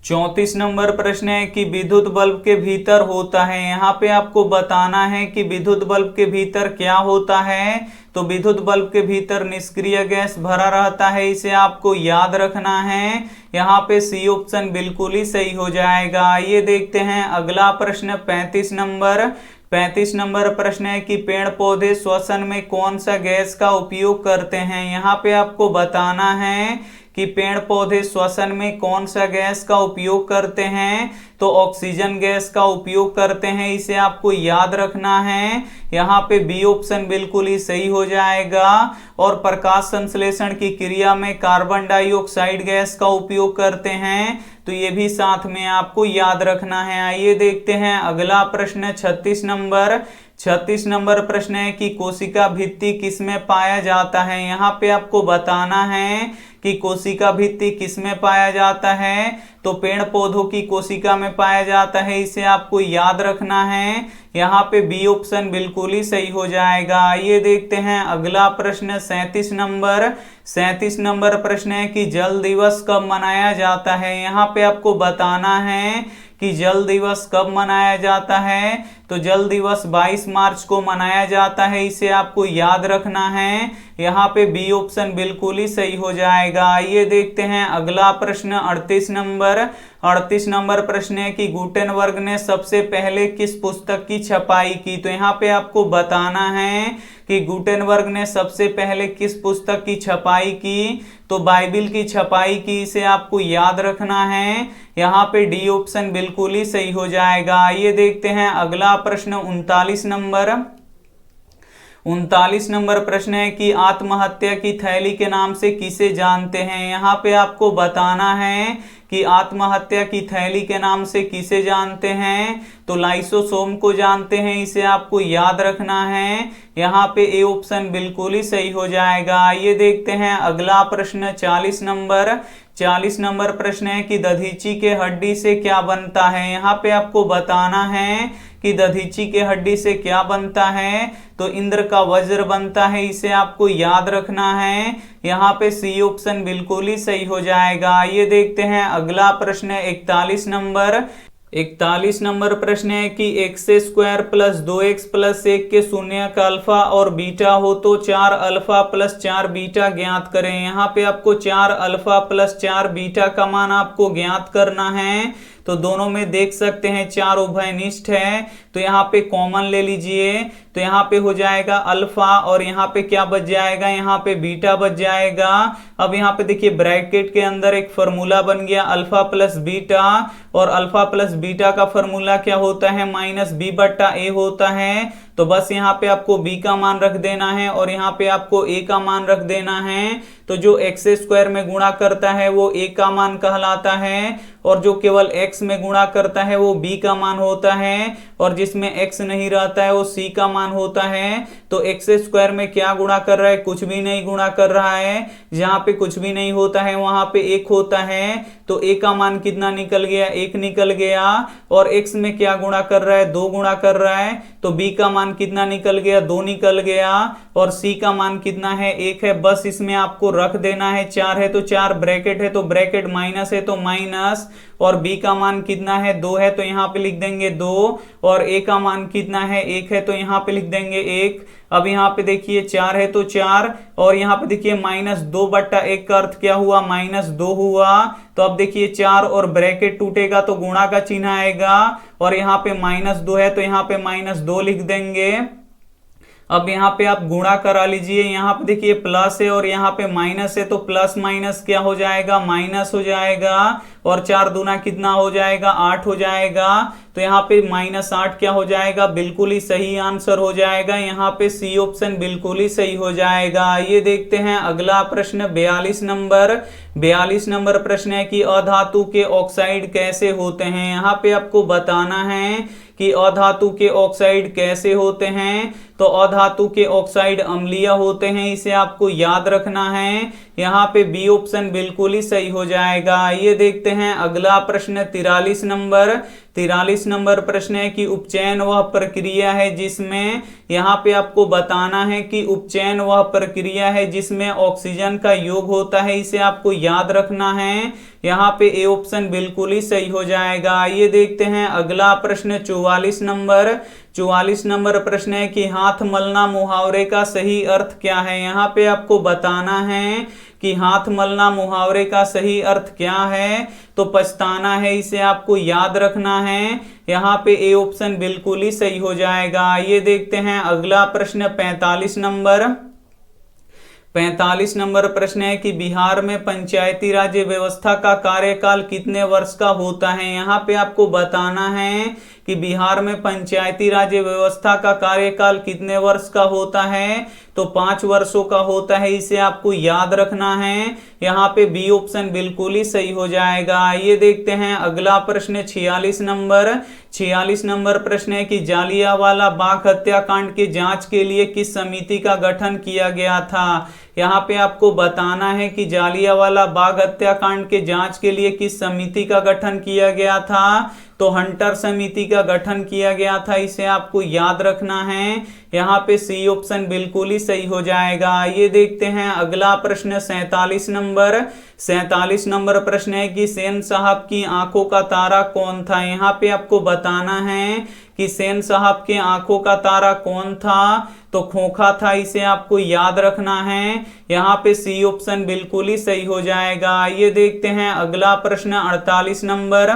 34 नंबर प्रश्न है कि विद्युत बल्ब के भीतर होता है। यहाँ पे आपको बताना है कि विद्युत बल्ब के भीतर क्या होता है। तो विद्युत बल्ब के भीतर निष्क्रिय गैस भरा रहता है, इसे आपको याद रखना है। यहाँ पे सी ऑप्शन बिल्कुल ही सही हो जाएगा। ये देखते हैं अगला प्रश्न 35 नंबर। 35 नंबर प्रश्न है कि पेड़ पौधे श्वसन में कौन सा गैस का उपयोग करते हैं। यहाँ पे आपको बताना है कि पेड़ पौधे श्वसन में कौन सा गैस का उपयोग करते हैं। तो ऑक्सीजन गैस का उपयोग करते हैं, इसे आपको याद रखना है। यहाँ पे बी ऑप्शन बिल्कुल ही सही हो जाएगा। और प्रकाश संश्लेषण की क्रिया में कार्बन डाइऑक्साइड गैस का उपयोग करते हैं, तो ये भी साथ में आपको याद रखना है। आइए देखते हैं अगला प्रश्न 36 नंबर। 36 नंबर प्रश्न है कि कोशिका भित्ति किसमें पाया जाता है। यहाँ पे आपको बताना है कि कोशिका भित्ति किसमें पाया जाता है, तो पेड़ पौधों की कोशिका में पाया जाता है, इसे आपको याद रखना है। यहाँ पे बी ऑप्शन बिल्कुल ही सही हो जाएगा। आइए देखते हैं अगला प्रश्न 37 नंबर प्रश्न है कि जल दिवस कब मनाया जाता है। यहाँ पे आपको बताना है कि जल दिवस कब मनाया जाता है, तो जल दिवस 22 मार्च को मनाया जाता है, इसे आपको याद रखना है। यहाँ पे बी ऑप्शन बिल्कुल ही सही हो जाएगा। आइए देखते हैं अगला प्रश्न 38 नंबर प्रश्न है कि गुटेनबर्ग ने सबसे पहले किस पुस्तक की छपाई की। तो यहाँ पे आपको बताना है कि गुटेनबर्ग ने सबसे पहले किस पुस्तक की छपाई की, तो बाइबिल की छपाई की, इसे आपको याद रखना है। यहाँ पे डी ऑप्शन बिल्कुल ही सही हो जाएगा। आइए देखते हैं अगला प्रश्न 39 नंबर प्रश्न है कि आत्महत्या की थैली के नाम से किसे जानते हैं। यहाँ पे आपको बताना है कि आत्महत्या की थैली के नाम से किसे जानते हैं, तो लाइसोसोम को जानते हैं, इसे आपको याद रखना है। यहाँ पे ए ऑप्शन बिल्कुल ही सही हो जाएगा। आइए देखते हैं अगला प्रश्न 40 नंबर प्रश्न है कि दधीची के हड्डी से क्या बनता है। यहाँ पे आपको बताना है कि दधीची के हड्डी से क्या बनता है, तो इंद्र का वज्र बनता है, इसे आपको याद रखना है। यहाँ पे सी ऑप्शन बिल्कुल ही सही हो जाएगा। ये देखते हैं अगला प्रश्न 41 नंबर प्रश्न है कि x² प्लस 2x प्लस 1 के शून्य का अल्फा और बीटा हो तो 4 अल्फा प्लस 4 बीटा ज्ञात करें। यहाँ पे आपको 4 अल्फा प्लस 4 बीटा का मान आपको ज्ञात करना है। तो दोनों में देख सकते हैं 4 उभयनिष्ठ है, तो यहाँ पे कॉमन ले लीजिए, तो यहाँ पे हो जाएगा अल्फा और यहाँ पे क्या बच जाएगा, यहाँ पे बीटा बच जाएगा। अब यहाँ पे देखिए ब्रैकेट के अंदर एक फॉर्मूला बन गया अल्फा प्लस बीटा, और अल्फा प्लस बीटा का फॉर्मूला क्या होता है, माइनस बी बट्टा ए होता है। तो बस यहाँ पे आपको b का मान रख देना है और यहाँ पे आपको a का मान रख देना है। तो जो x² में गुणा करता है वो a का मान कहलाता है, और जो केवल x में गुणा करता है वो b का मान होता है, और जिसमें x नहीं रहता है वो c का मान होता है। तो x² में क्या गुणा कर रहा है, कुछ भी नहीं गुणा कर रहा है। जहाँ पे कुछ भी नहीं होता है वहां पे 1 होता है, तो a का मान कितना निकल गया, 1 निकल गया। और x में क्या गुणा कर रहा है, 2 गुणा कर रहा है, तो b का मान कितना निकल गया, 2 निकल गया। और c का मान कितना है, 1 है। बस इसमें आपको रख देना है, 4 है तो 4, ब्रैकेट है तो ब्रैकेट, माइनस है तो माइनस, और b का मान कितना है, 2 है तो यहाँ पे लिख देंगे 2, और a का मान कितना है, 1 है तो यहाँ पे लिख देंगे 1। अब यहाँ पे देखिए 4 है तो 4, और यहाँ पे देखिए -2 बट्टा 1 का अर्थ क्या हुआ, -2 हुआ। तो अब देखिए 4 और ब्रैकेट टूटेगा तो गुणा का चिन्ह आएगा, और यहाँ पे -2 है तो यहाँ पे -2 लिख देंगे। अब यहाँ पे आप गुणा करा लीजिए, यहाँ पे देखिए प्लस है और यहाँ पे माइनस है, तो प्लस माइनस क्या हो जाएगा, माइनस हो जाएगा। और 4 दूना कितना हो जाएगा, 8 हो जाएगा। तो यहाँ पे -8 क्या हो जाएगा, बिल्कुल ही सही आंसर हो जाएगा। यहाँ पे सी ऑप्शन बिल्कुल ही सही हो जाएगा। ये देखते हैं अगला प्रश्न 42 नंबर प्रश्न है कि अधातु के ऑक्साइड कैसे होते हैं। यहाँ पे आपको बताना है कि अधातु के ऑक्साइड कैसे होते हैं। तो अधातु के ऑक्साइड अम्लीय होते हैं, इसे आपको याद रखना है। यहाँ पे बी ऑप्शन बिल्कुल ही सही हो जाएगा। ये देखते हैं अगला प्रश्न 43 नंबर प्रश्न है कि उपचयन वह प्रक्रिया है जिसमें, यहाँ पे आपको बताना है कि उपचयन वह प्रक्रिया है जिसमें ऑक्सीजन का योग होता है, इसे आपको याद रखना है। यहाँ पे ए ऑप्शन बिल्कुल ही सही हो जाएगा। ये देखते हैं अगला प्रश्न 44 नंबर प्रश्न है कि हाथ मलना मुहावरे का सही अर्थ क्या है। यहाँ पे आपको बताना है कि हाथ मलना मुहावरे का सही अर्थ क्या है, तो पछताना है, इसे आपको याद रखना है। यहाँ पे ए ऑप्शन बिल्कुल ही सही हो जाएगा। ये देखते हैं अगला प्रश्न 45 नंबर प्रश्न है कि बिहार में पंचायती राज व्यवस्था का कार्यकाल कितने वर्ष का होता है। यहाँ पे आपको बताना है कि बिहार में पंचायती राज व्यवस्था का कार्यकाल कितने वर्ष का होता है, तो 5 वर्षों का होता है। इसे आपको याद रखना है। यहाँ पे बी ऑप्शन बिल्कुल ही सही हो जाएगा। ये देखते हैं अगला प्रश्न 46 नंबर। 46 नंबर प्रश्न है कि जालियांवाला बाग हत्याकांड की जांच के लिए किस समिति का गठन किया गया था। यहाँ पे आपको बताना है कि जालियांवाला बाग हत्याकांड के जांच के लिए किस समिति का गठन किया गया था, तो हंटर समिति का गठन किया गया था। इसे आपको याद रखना है। यहाँ पे सी ऑप्शन बिल्कुल ही सही हो जाएगा। ये देखते हैं अगला प्रश्न 47 नंबर। 47 नंबर प्रश्न है कि सेन साहब की आंखों का तारा कौन था। यहाँ पे आपको बताना है कि सेन साहब के आंखों का तारा कौन था, तो खोखा था। इसे आपको याद रखना है। यहाँ पे सी ऑप्शन बिल्कुल ही सही हो जाएगा। ये देखते हैं अगला प्रश्न 48 नंबर।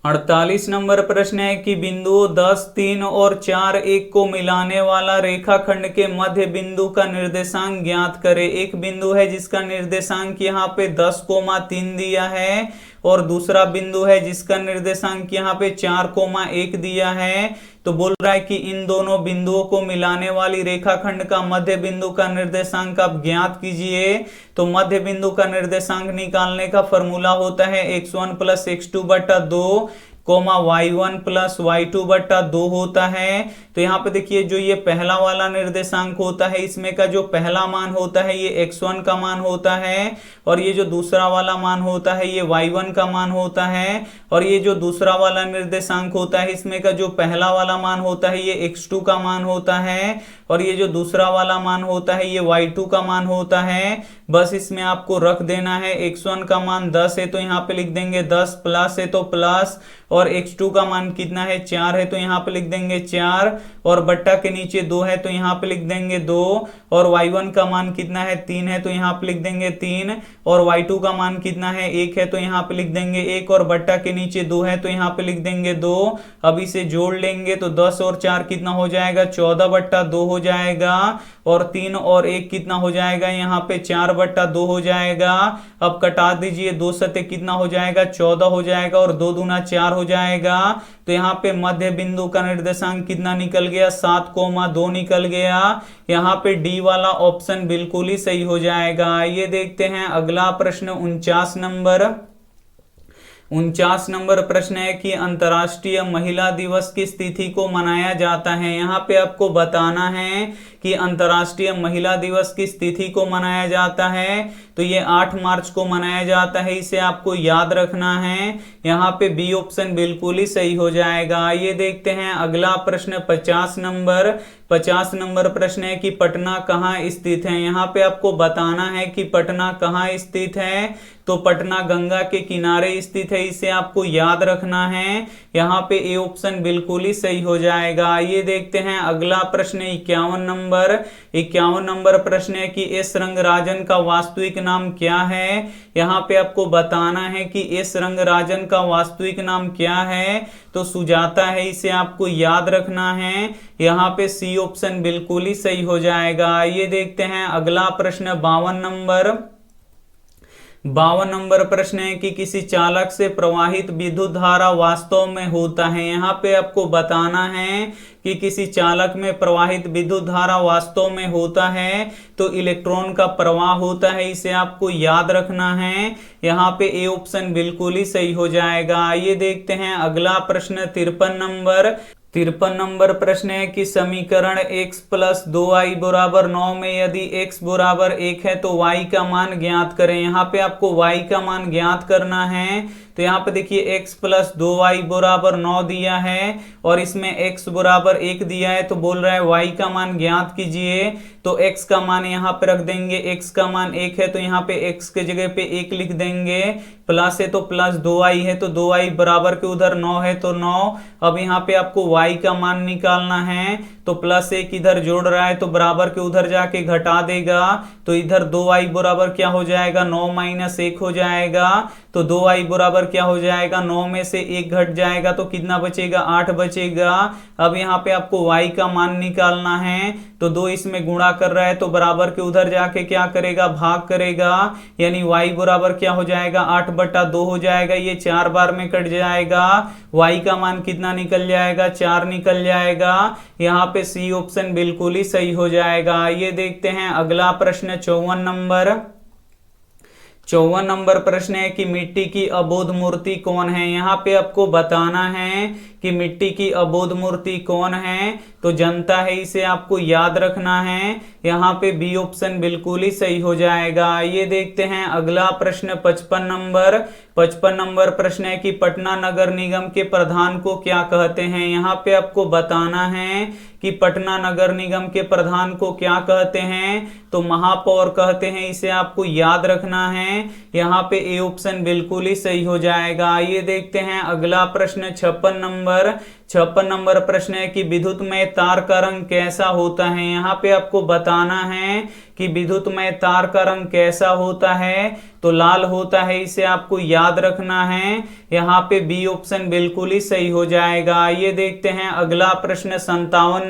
48 नंबर प्रश्न है कि बिंदुओं 10, 3 और 4, 1 को मिलाने वाला रेखाखंड के मध्य बिंदु का निर्देशांक ज्ञात करें। एक बिंदु है जिसका निर्देशांक यहाँ पे 10,3 दिया है और दूसरा बिंदु है जिसका निर्देशांक यहाँ पे 4,1 दिया है। तो बोल रहा है कि इन दोनों बिंदुओं को मिलाने वाली रेखाखंड का मध्य बिंदु का निर्देशांक आप ज्ञात कीजिए। तो मध्य बिंदु का निर्देशांक निकालने का फॉर्मूला होता है x1 + x2 बटा 2 y1 + y2 बटा 2 होता है। तो यहाँ पे देखिए जो ये पहला वाला निर्देशांक होता है, इसमें का जो पहला मान होता है ये x1 का मान होता है, और ये जो दूसरा वाला मान होता है ये y1 का मान होता है, और ये जो दूसरा वाला निर्देशांक होता है इसमें का जो पहला वाला मान होता है ये x2 का मान होता है, और ये जो दूसरा वाला मान होता है ये y2 का मान होता है। बस इसमें आपको रख देना है। x1 का मान 10 है तो यहाँ पे लिख देंगे 10, प्लस है तो प्लस, और x2 का मान कितना है 4 है तो यहाँ पे लिख देंगे 4, और बट्टा के नीचे 2 है तो यहाँ पे लिख देंगे 2, और y1 का मान कितना है 3 है तो यहाँ पे लिख देंगे 3, और y2 का मान कितना है 1 है तो यहाँ पे लिख देंगे 1, और बट्टा के नीचे 2 है तो यहाँ पे लिख देंगे 2। अब इसे जोड़ लेंगे तो 10 और 4 कितना हो जाएगा 14/2 हो जाएगा, और 3 और 1 कितना हो जाएगा यहाँ पे 4/2 हो जाएगा। अब कटा दीजिए, 2 सते कितना हो जाएगा 14 हो जाएगा, और 2 दूना 4 हो जाएगा। तो यहाँ पे मध्य बिंदु का निर्देशांक कितना निकल गया 7,2 निकल गया। यहाँ पे डी वाला ऑप्शन बिल्कुल ही सही हो जाएगा। ये देखते हैं अगला प्रश्न 49 नंबर। 49 नंबर प्रश्न है कि अंतर्राष्ट्रीय महिला दिवस किस तिथि को मनाया जाता है। यहाँ पे आपको बताना है कि अंतर्राष्ट्रीय महिला दिवस किस तिथि को मनाया जाता है। तो ये 8 मार्च को मनाया जाता है। इसे आपको याद रखना है। यहाँ पे बी ऑप्शन बिल्कुल ही सही हो जाएगा। ये देखते हैं अगला प्रश्न 50 नंबर। 50 नंबर प्रश्न है कि पटना कहाँ स्थित है। यहाँ पे आपको बताना है कि पटना कहाँ स्थित है। तो पटना गंगा के किनारे स्थित है। इसे आपको याद रखना है। यहाँ पे ए ऑप्शन बिल्कुल ही सही हो जाएगा। ये देखते हैं अगला प्रश्न 51 नंबर। 51 नंबर प्रश्न है कि एस रंगराजन का वास्तविक नाम क्या है। यहाँ पे आपको बताना है कि एस रंगराजन का वास्तविक नाम क्या है। तो सुजाता है। इसे आपको याद रखना है। यहाँ पे सी ऑप्शन बिल्कुल ही सही हो जाएगा। ये देखते हैं अगला प्रश्न 52 नंबर। 52 नंबर प्रश्न है कि किसी चालक से प्रवाहित विद्युत धारा वास्तव में होता है। यहाँ पे आपको बताना है कि किसी चालक में प्रवाहित विद्युत धारा वास्तव में होता है तो इलेक्ट्रॉन का प्रवाह होता है। इसे आपको याद रखना है। यहाँ पे ए ऑप्शन बिल्कुल ही सही हो जाएगा। ये देखते हैं अगला प्रश्न 53 नंबर। 53 नंबर प्रश्न है कि समीकरण x + 2y = 9 में यदि x = 1 है तो y का मान ज्ञात करें। यहाँ पे आपको y का मान ज्ञात करना है। तो यहाँ पे देखिए x + 2y = 9 दिया है और इसमें x = 1 दिया है। तो बोल रहा है y का मान ज्ञात कीजिए। तो x का मान यहाँ पे रख देंगे। x का मान 1 है तो यहाँ पे x के जगह पे 1 लिख देंगे। प्लस है तो प्लस 2y है तो 2y बराबर के उधर 9 है तो 9। अब यहाँ पे आपको y का मान निकालना है। तो प्लस 1 इधर जोड़ रहा है तो बराबर के उधर जाके घटा देगा। तो इधर 2y बराबर क्या हो जाएगा 9 - 1 हो जाएगा। तो 2i बराबर क्या हो जाएगा, 9 में से 1 घट जाएगा तो कितना बचेगा, 8 बचेगा। अब यहाँ पे आपको y का मान निकालना है, तो 2 इसमें गुणा कर रहा है तो बराबर के उधर जाके क्या करेगा, भाग करेगा, यानी y बराबर क्या हो जाएगा, 8/2 हो जाएगा। ये 4 बार में कट जाएगा, y का मान कितना निकल जाएगा, 4 निकल जाएगा। यहाँ पे सी ऑप्शन बिल्कुल ही सही हो जाएगा। ये देखते हैं अगला प्रश्न 54 नंबर प्रश्न है कि मिट्टी की अबोध मूर्ति कौन है। यहाँ पे आपको बताना है कि मिट्टी की अबोध मूर्ति कौन है, तो जनता है, इसे आपको याद रखना है। यहाँ पे बी ऑप्शन बिल्कुल ही सही हो जाएगा। ये देखते हैं अगला प्रश्न 55 नंबर प्रश्न है कि पटना नगर निगम के प्रधान को क्या कहते हैं। यहाँ पे आपको बताना है कि पटना नगर निगम के प्रधान को क्या कहते हैं, तो महापौर कहते हैं, इसे आपको याद रखना है। यहाँ पे ए ऑप्शन बिल्कुल ही सही हो जाएगा। ये देखते हैं अगला प्रश्न 56 नंबर प्रश्न है कि विद्युत में तार का रंग कैसा होता है। यहाँ पे आपको बताना है कि विद्युत में तार का रंग कैसा होता है, तो लाल होता है, इसे आपको याद रखना है। यहाँ पे बी ऑप्शन बिल्कुल ही सही हो जाएगा। ये देखते हैं अगला प्रश्न 57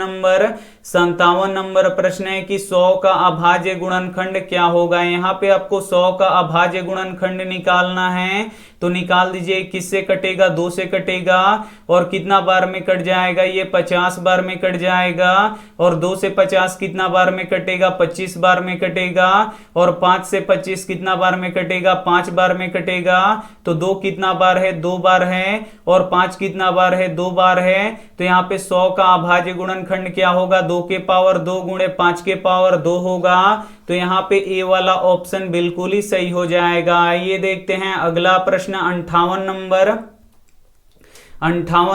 नंबर प्रश्न है कि 100 का अभाज्य गुणनखंड क्या होगा। यहाँ पे आपको 100 का अभाज्य गुणनखंड निकालना है, तो निकाल दीजिए। किससे कटेगा, 2 से कटेगा, और कितना बार में कट जाएगा, ये 50 बार में कट जाएगा। और 2 से 50 कितना बार में कटेगा, 25 बार में कटेगा। और 5 से 25 कितना बार में कटेगा, 5 बार में कटेगा। तो 2 कितना बार है, 2 बार है, और 5 कितना बार है, 2 बार है। तो यहाँ पे 100 का अभाज्य गुणनखंड क्या होगा, 2 के पावर 2 गुणे 5 के पावर 2 होगा। तो यहाँ पे ए वाला ऑप्शन बिल्कुल ही सही हो जाएगा। ये देखते हैं अगला प्रश्न 58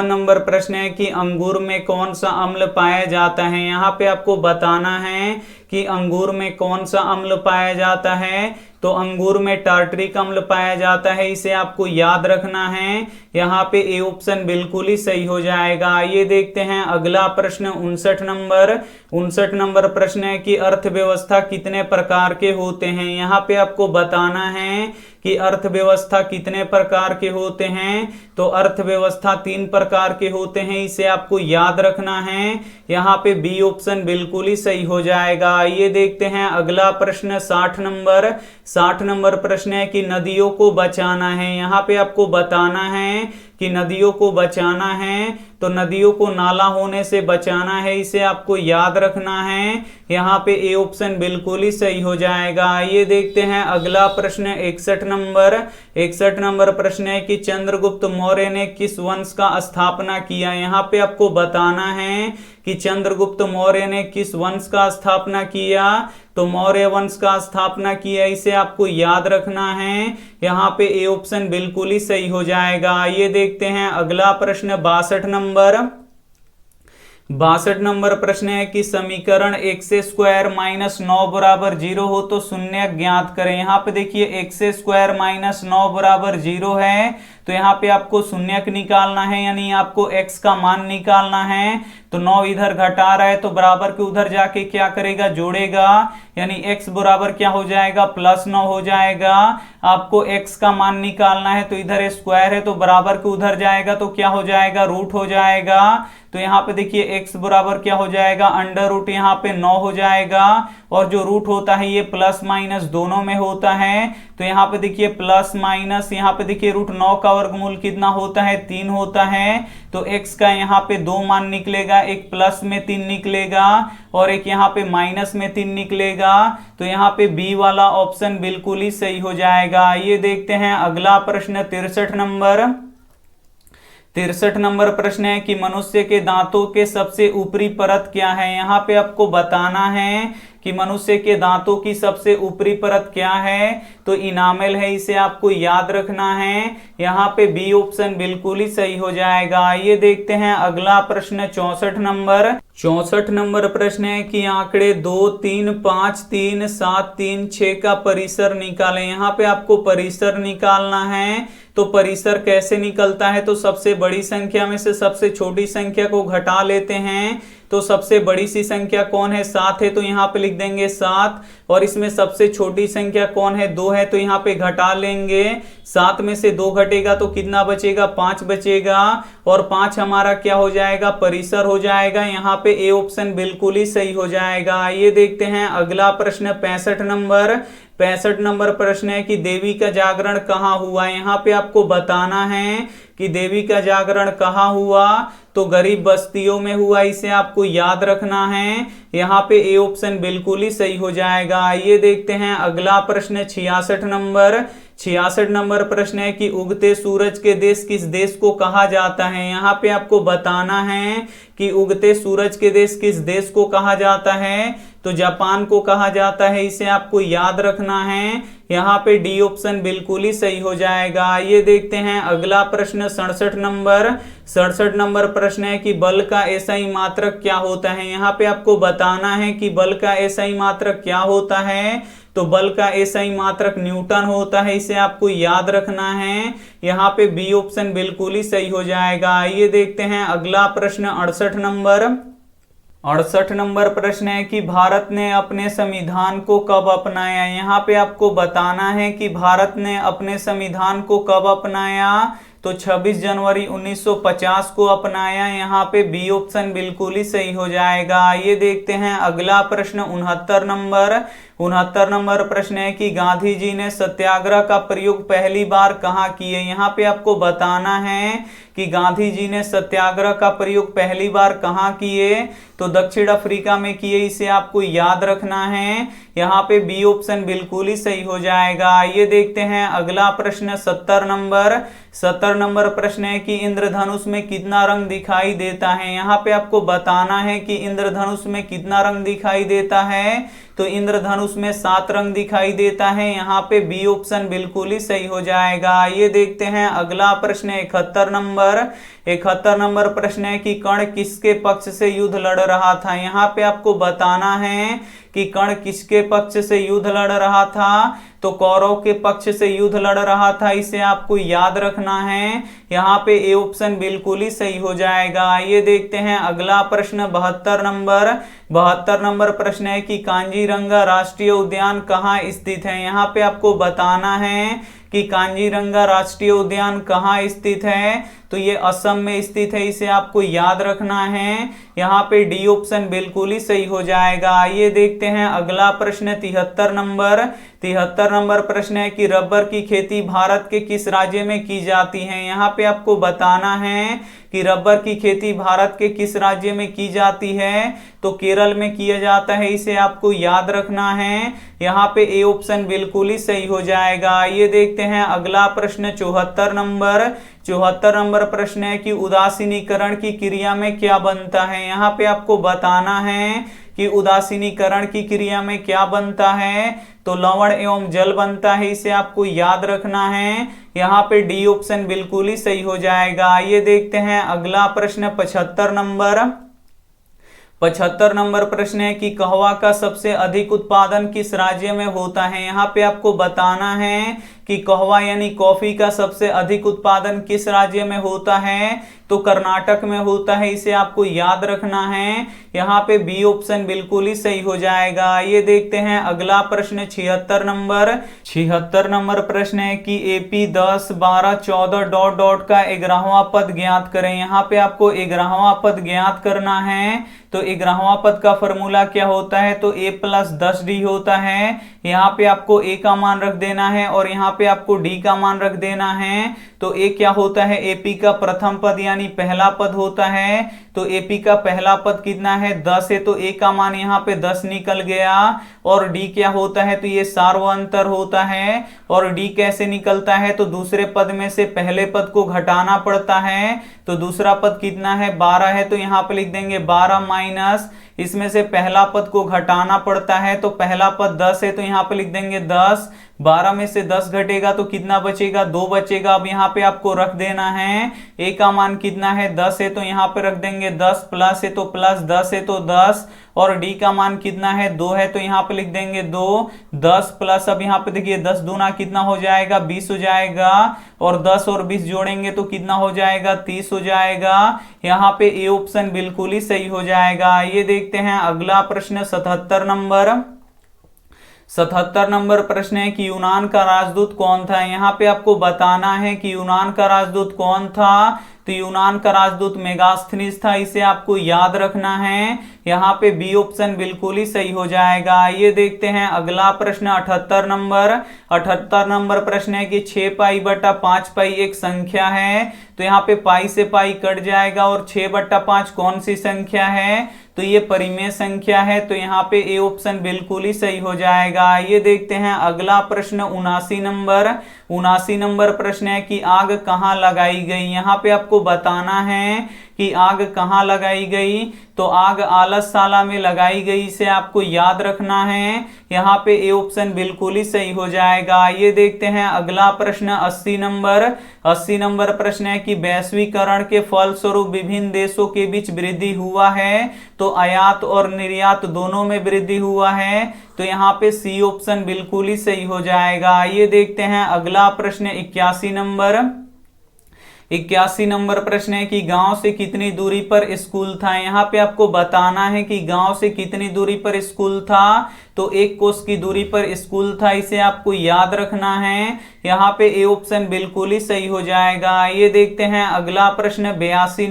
नंबर प्रश्न है कि अंगूर में कौन सा अम्ल पाया जाता है। यहाँ पे आपको बताना है कि अंगूर में कौन सा अम्ल पाया जाता है, तो अंगूर में टार्टरिक अम्ल पाया जाता है, इसे आपको याद रखना है। यहाँ पे ए ऑप्शन बिल्कुल ही सही हो जाएगा। ये देखते हैं अगला प्रश्न 59 नंबर प्रश्न है कि अर्थव्यवस्था कितने प्रकार के होते हैं। यहाँ पे आपको बताना है कि अर्थव्यवस्था कितने प्रकार के होते हैं, तो अर्थव्यवस्था 3 प्रकार के होते हैं, इसे आपको याद रखना है। यहाँ पे बी ऑप्शन बिल्कुल ही सही हो जाएगा। ये देखते हैं अगला प्रश्न 60 नंबर प्रश्न है कि नदियों को बचाना है। यहाँ पे आपको बताना है कि नदियों को बचाना है, तो नदियों को नाला होने से बचाना है, इसे आपको याद रखना है। यहाँ पे ए ऑप्शन बिल्कुल ही सही हो जाएगा। ये देखते हैं अगला प्रश्न 61 नंबर प्रश्न है कि चंद्रगुप्त मौर्य ने किस वंश का स्थापना किया। यहाँ पे आपको बताना है कि चंद्रगुप्त मौर्य ने किस वंश का स्थापना किया, तो मौर्य वंश का स्थापना किया, इसे आपको याद रखना है। यहाँ पे ए ऑप्शन बिल्कुल ही सही हो जाएगा। ये देखते हैं अगला प्रश्न 62 नंबर प्रश्न है कि समीकरण x² - 9 बराबर 0 हो तो शून्य ज्ञात करें। यहाँ पे देखिए x² - 9 बराबर 0 है, तो यहाँ पे आपको शून्यक निकालना है, यानी आपको x का मान निकालना है। तो 9 इधर घटा रहा है, तो बराबर के उधर जाके क्या करेगा, जोड़ेगा, यानी x बराबर क्या हो जाएगा, +9 हो जाएगा। आपको x का मान निकालना है, तो इधर स्क्वायर है, तो बराबर के उधर जाएगा तो क्या हो जाएगा, रूट हो जाएगा। तो यहाँ पे देखिए x बराबर क्या हो जाएगा, √ यहाँ पे 9 हो जाएगा, और जो रूट होता है ये प्लस माइनस दोनों में होता है। तो यहाँ पे देखिए प्लस माइनस, यहाँ पे देखिए √9 का वर्गमूल कितना होता है, 3 होता है। तो x का यहाँ पे 2 मान निकलेगा, एक प्लस में 3 निकलेगा और एक यहाँ पे माइनस में 3 निकलेगा। तो यहाँ पे बी वाला ऑप्शन बिल्कुल ही सही हो जाएगा। ये देखते हैं अगला प्रश्न 63 नंबर प्रश्न है कि मनुष्य के दांतों के सबसे ऊपरी परत क्या है। यहाँ पे आपको बताना है कि मनुष्य के दांतों की सबसे ऊपरी परत क्या है, तो इनामेल है, इसे आपको याद रखना है। यहाँ पे बी ऑप्शन बिल्कुल ही सही हो जाएगा। ये देखते हैं अगला प्रश्न 64 नंबर प्रश्न है कि आंकड़े 2, 3, 5, 3, 7, 3, 6 का परिसर निकालें। यहाँ पे आपको परिसर निकालना है, तो परिसर कैसे निकलता है, तो सबसे बड़ी संख्या में से सबसे छोटी संख्या को घटा लेते हैं। तो सबसे बड़ी सी संख्या कौन है, 7 है, तो यहाँ पे लिख देंगे 7। और इसमें सबसे छोटी संख्या कौन है, 2 है, तो यहाँ पे घटा लेंगे। 7 में से 2 घटेगा तो कितना बचेगा, 5 बचेगा। और 5 हमारा क्या हो जाएगा, परिसर हो जाएगा। यहाँ पे ए ऑप्शन बिल्कुल ही सही हो जाएगा। ये देखते हैं अगला प्रश्न 65 नंबर। 65 नंबर प्रश्न है कि देवी का जागरण कहाँ हुआ। यहाँ पे आपको बताना है कि देवी का जागरण कहाँ हुआ, तो गरीब बस्तियों में हुआ, इसे आपको याद रखना है। यहाँ पे ए ऑप्शन बिल्कुल ही सही हो जाएगा। आइए देखते हैं अगला प्रश्न 66 नंबर। 66 नंबर प्रश्न है कि उगते सूरज के देश किस देश को कहा जाता है। यहाँ पे आपको बताना है कि उगते सूरज के देश किस देश को कहा जाता है, तो जापान को कहा जाता है, इसे आपको याद रखना है। यहाँ पे डी ऑप्शन बिल्कुल ही सही हो जाएगा। ये देखते हैं अगला प्रश्न 67 नंबर। 67 नंबर प्रश्न है कि बल का एसआई मात्रक क्या होता है। यहाँ पे आपको बताना है कि बल का एसआई मात्रक क्या होता है, तो बल का एसआई मात्रक न्यूटन होता है, इसे आपको याद रखना है। यहाँ पे बी ऑप्शन बिल्कुल ही सही हो जाएगा। ये देखते हैं अगला प्रश्न 68 नंबर। 68 नंबर प्रश्न है कि भारत ने अपने संविधान को कब अपनाया। यहाँ पे आपको बताना है कि भारत ने अपने संविधान को कब अपनाया, तो 26 जनवरी 1950 को अपनाया। यहाँ पे बी ऑप्शन बिल्कुल ही सही हो जाएगा। ये देखते हैं अगला प्रश्न 69 नंबर। 69 नंबर प्रश्न है कि गांधी जी ने सत्याग्रह का प्रयोग पहली बार कहाँ किए। यहाँ पे आपको बताना है कि गांधी जी ने सत्याग्रह का प्रयोग पहली बार कहाँ किए, तो दक्षिण अफ्रीका में किए, इसे आपको याद रखना है। यहाँ पे बी ऑप्शन बिल्कुल ही सही हो जाएगा। ये देखते हैं अगला प्रश्न 70 नंबर। 70 नंबर प्रश्न है कि इंद्रधनुष में कितना रंग दिखाई देता है। यहाँ पे आपको बताना है कि इंद्रधनुष में कितना रंग दिखाई देता है, तो इंद्रधनुष में 7 रंग दिखाई देता है। यहाँ पे बी ऑप्शन बिल्कुल ही सही हो जाएगा। ये देखते हैं अगला प्रश्न 71 नंबर। 71 नंबर प्रश्न है कि कर्ण किसके पक्ष से युद्ध लड़ रहा था। यहाँ पे आपको बताना है कि कर्ण किसके पक्ष से युद्ध लड़ रहा था, तो कौरव के पक्ष से युद्ध लड़ रहा था, इसे आपको याद रखना है। यहाँ पे ए ऑप्शन बिल्कुल ही सही हो जाएगा। ये देखते हैं अगला प्रश्न 72 नंबर। 72 नंबर प्रश्न है कि कांजीरंगा राष्ट्रीय उद्यान कहाँ स्थित है। यहाँ पे आपको बताना है कि कांजीरंगा राष्ट्रीय उद्यान कहाँ स्थित है, तो ये असम में स्थित है, इसे आपको याद रखना है। यहाँ पे डी ऑप्शन बिल्कुल ही सही हो जाएगा। ये देखते हैं अगला प्रश्न 73 नंबर। 73 नंबर प्रश्न है कि रबर की खेती भारत के किस राज्य में की जाती है। यहाँ पे आपको बताना है कि रबर की खेती भारत के किस राज्य में की जाती है, तो केरल में किया जाता है, इसे आपको याद रखना है। यहाँ पे ए ऑप्शन बिल्कुल ही सही हो जाएगा। ये देखते हैं अगला प्रश्न 74 नंबर। 74 नंबर प्रश्न है कि उदासीनीकरण की क्रिया में क्या बनता है। यहाँ पे आपको बताना है कि उदासीनीकरण की क्रिया में क्या बनता है, तो लवण एवं जल बनता है, इसे आपको याद रखना है। यहाँ पे डी ऑप्शन बिल्कुल ही सही हो जाएगा। ये देखते हैं अगला प्रश्न 75 नंबर। 75 नंबर प्रश्न है कि कहवा का सबसे अधिक उत्पादन किस राज्य में होता है। यहाँ पे आपको बताना है कि कहवा यानी कॉफी का सबसे अधिक उत्पादन किस राज्य में होता है, तो कर्नाटक में होता है, इसे आपको याद रखना है। यहाँ पे बी ऑप्शन बिल्कुल ही सही हो जाएगा। ये देखते हैं अगला प्रश्न 76 नंबर। 76 नंबर प्रश्न है कि AP 10 12 14 डॉट डॉट का 11वां पद ज्ञात करें। यहाँ पे आपको 11वां पद ज्ञात करना है, तो 11वां पद का फॉर्मूला क्या होता है, तो a + 10d होता है। यहाँ पे आपको a का मान रख देना है और यहाँ पे आपको d का मान रख देना है। तो a क्या होता है, AP का प्रथम पद यानी पहला पद होता है। तो AP का पहला पद कितना है, 10 है, तो a का मान यहाँ पे 10 निकल गया। और d क्या होता है, तो ये सार्वंतर होता है। और d कैसे निकलता है, तो दूसरे पद में से पहले पद को घटाना पड़ता है। तो दूसरा पद कितना है, 12 है, तो यहाँ पे लिख देंगे 12 माइनस इसमें से पहला पद को घटाना पड़ता है, तो पहला पद 10 है, तो यहाँ पे लिख देंगे 10 12 में से 10 घटेगा तो कितना बचेगा, 2 बचेगा। अब यहाँ पे आपको रख देना है ए का मान कितना है, 10 है तो यहाँ पे रख देंगे 10, प्लस है तो प्लस, 10 है तो 10, और डी का मान कितना है, 2 है तो यहाँ पे लिख देंगे 2, 10 प्लस, अब यहाँ पे देखिए 10 दूना कितना हो जाएगा, 20 हो जाएगा, और 10 और 20 जोड़ेंगे तो कितना हो जाएगा, 30 हो जाएगा। यहाँ पे ए ऑप्शन बिल्कुल ही सही हो जाएगा। ये देखते हैं अगला प्रश्न 77 नंबर प्रश्न है कि यूनान का राजदूत कौन था। यहाँ पे आपको बताना है कि यूनान का राजदूत कौन था। तो यूनान का राजदूत मेगास्थनीज था, इसे आपको याद रखना है। यहाँ पे बी ऑप्शन बिल्कुल ही सही हो जाएगा। ये देखते हैं अगला प्रश्न 78 नंबर प्रश्न है कि 6 पाई बटा 5 पाई एक संख्या है। तो यहाँ पे पाई से पाई कट जाएगा, और 6 बटा 5 कौन सी संख्या है, तो ये परिमेय संख्या है। तो यहाँ पे ए ऑप्शन बिल्कुल ही सही हो जाएगा। ये देखते हैं अगला प्रश्न 79 नंबर प्रश्न है कि आग कहाँ लगाई गई। यहाँ पे आपको बताना है कि आग कहाँ लगाई गई। तो आग आलसशाला में लगाई गई, इसे आपको याद रखना है। यहाँ पे ए ऑप्शन बिल्कुल ही सही हो जाएगा। ये देखते हैं अगला प्रश्न 80 नंबर प्रश्न है कि वैश्वीकरण के फलस्वरूप विभिन्न देशों के बीच वृद्धि हुआ है। तो आयात और निर्यात दोनों में वृद्धि हुआ है। तो यहाँ पे सी ऑप्शन बिल्कुल ही सही हो जाएगा। ये देखते हैं अगला प्रश्न 81 नंबर प्रश्न है कि गांव से कितनी दूरी पर स्कूल था। यहाँ पे आपको बताना है कि गांव से कितनी दूरी पर स्कूल था। तो 1 कोस की दूरी पर स्कूल था, इसे आपको याद रखना है। यहाँ पे ए ऑप्शन बिल्कुल ही सही हो जाएगा। ये देखते हैं अगला प्रश्न 82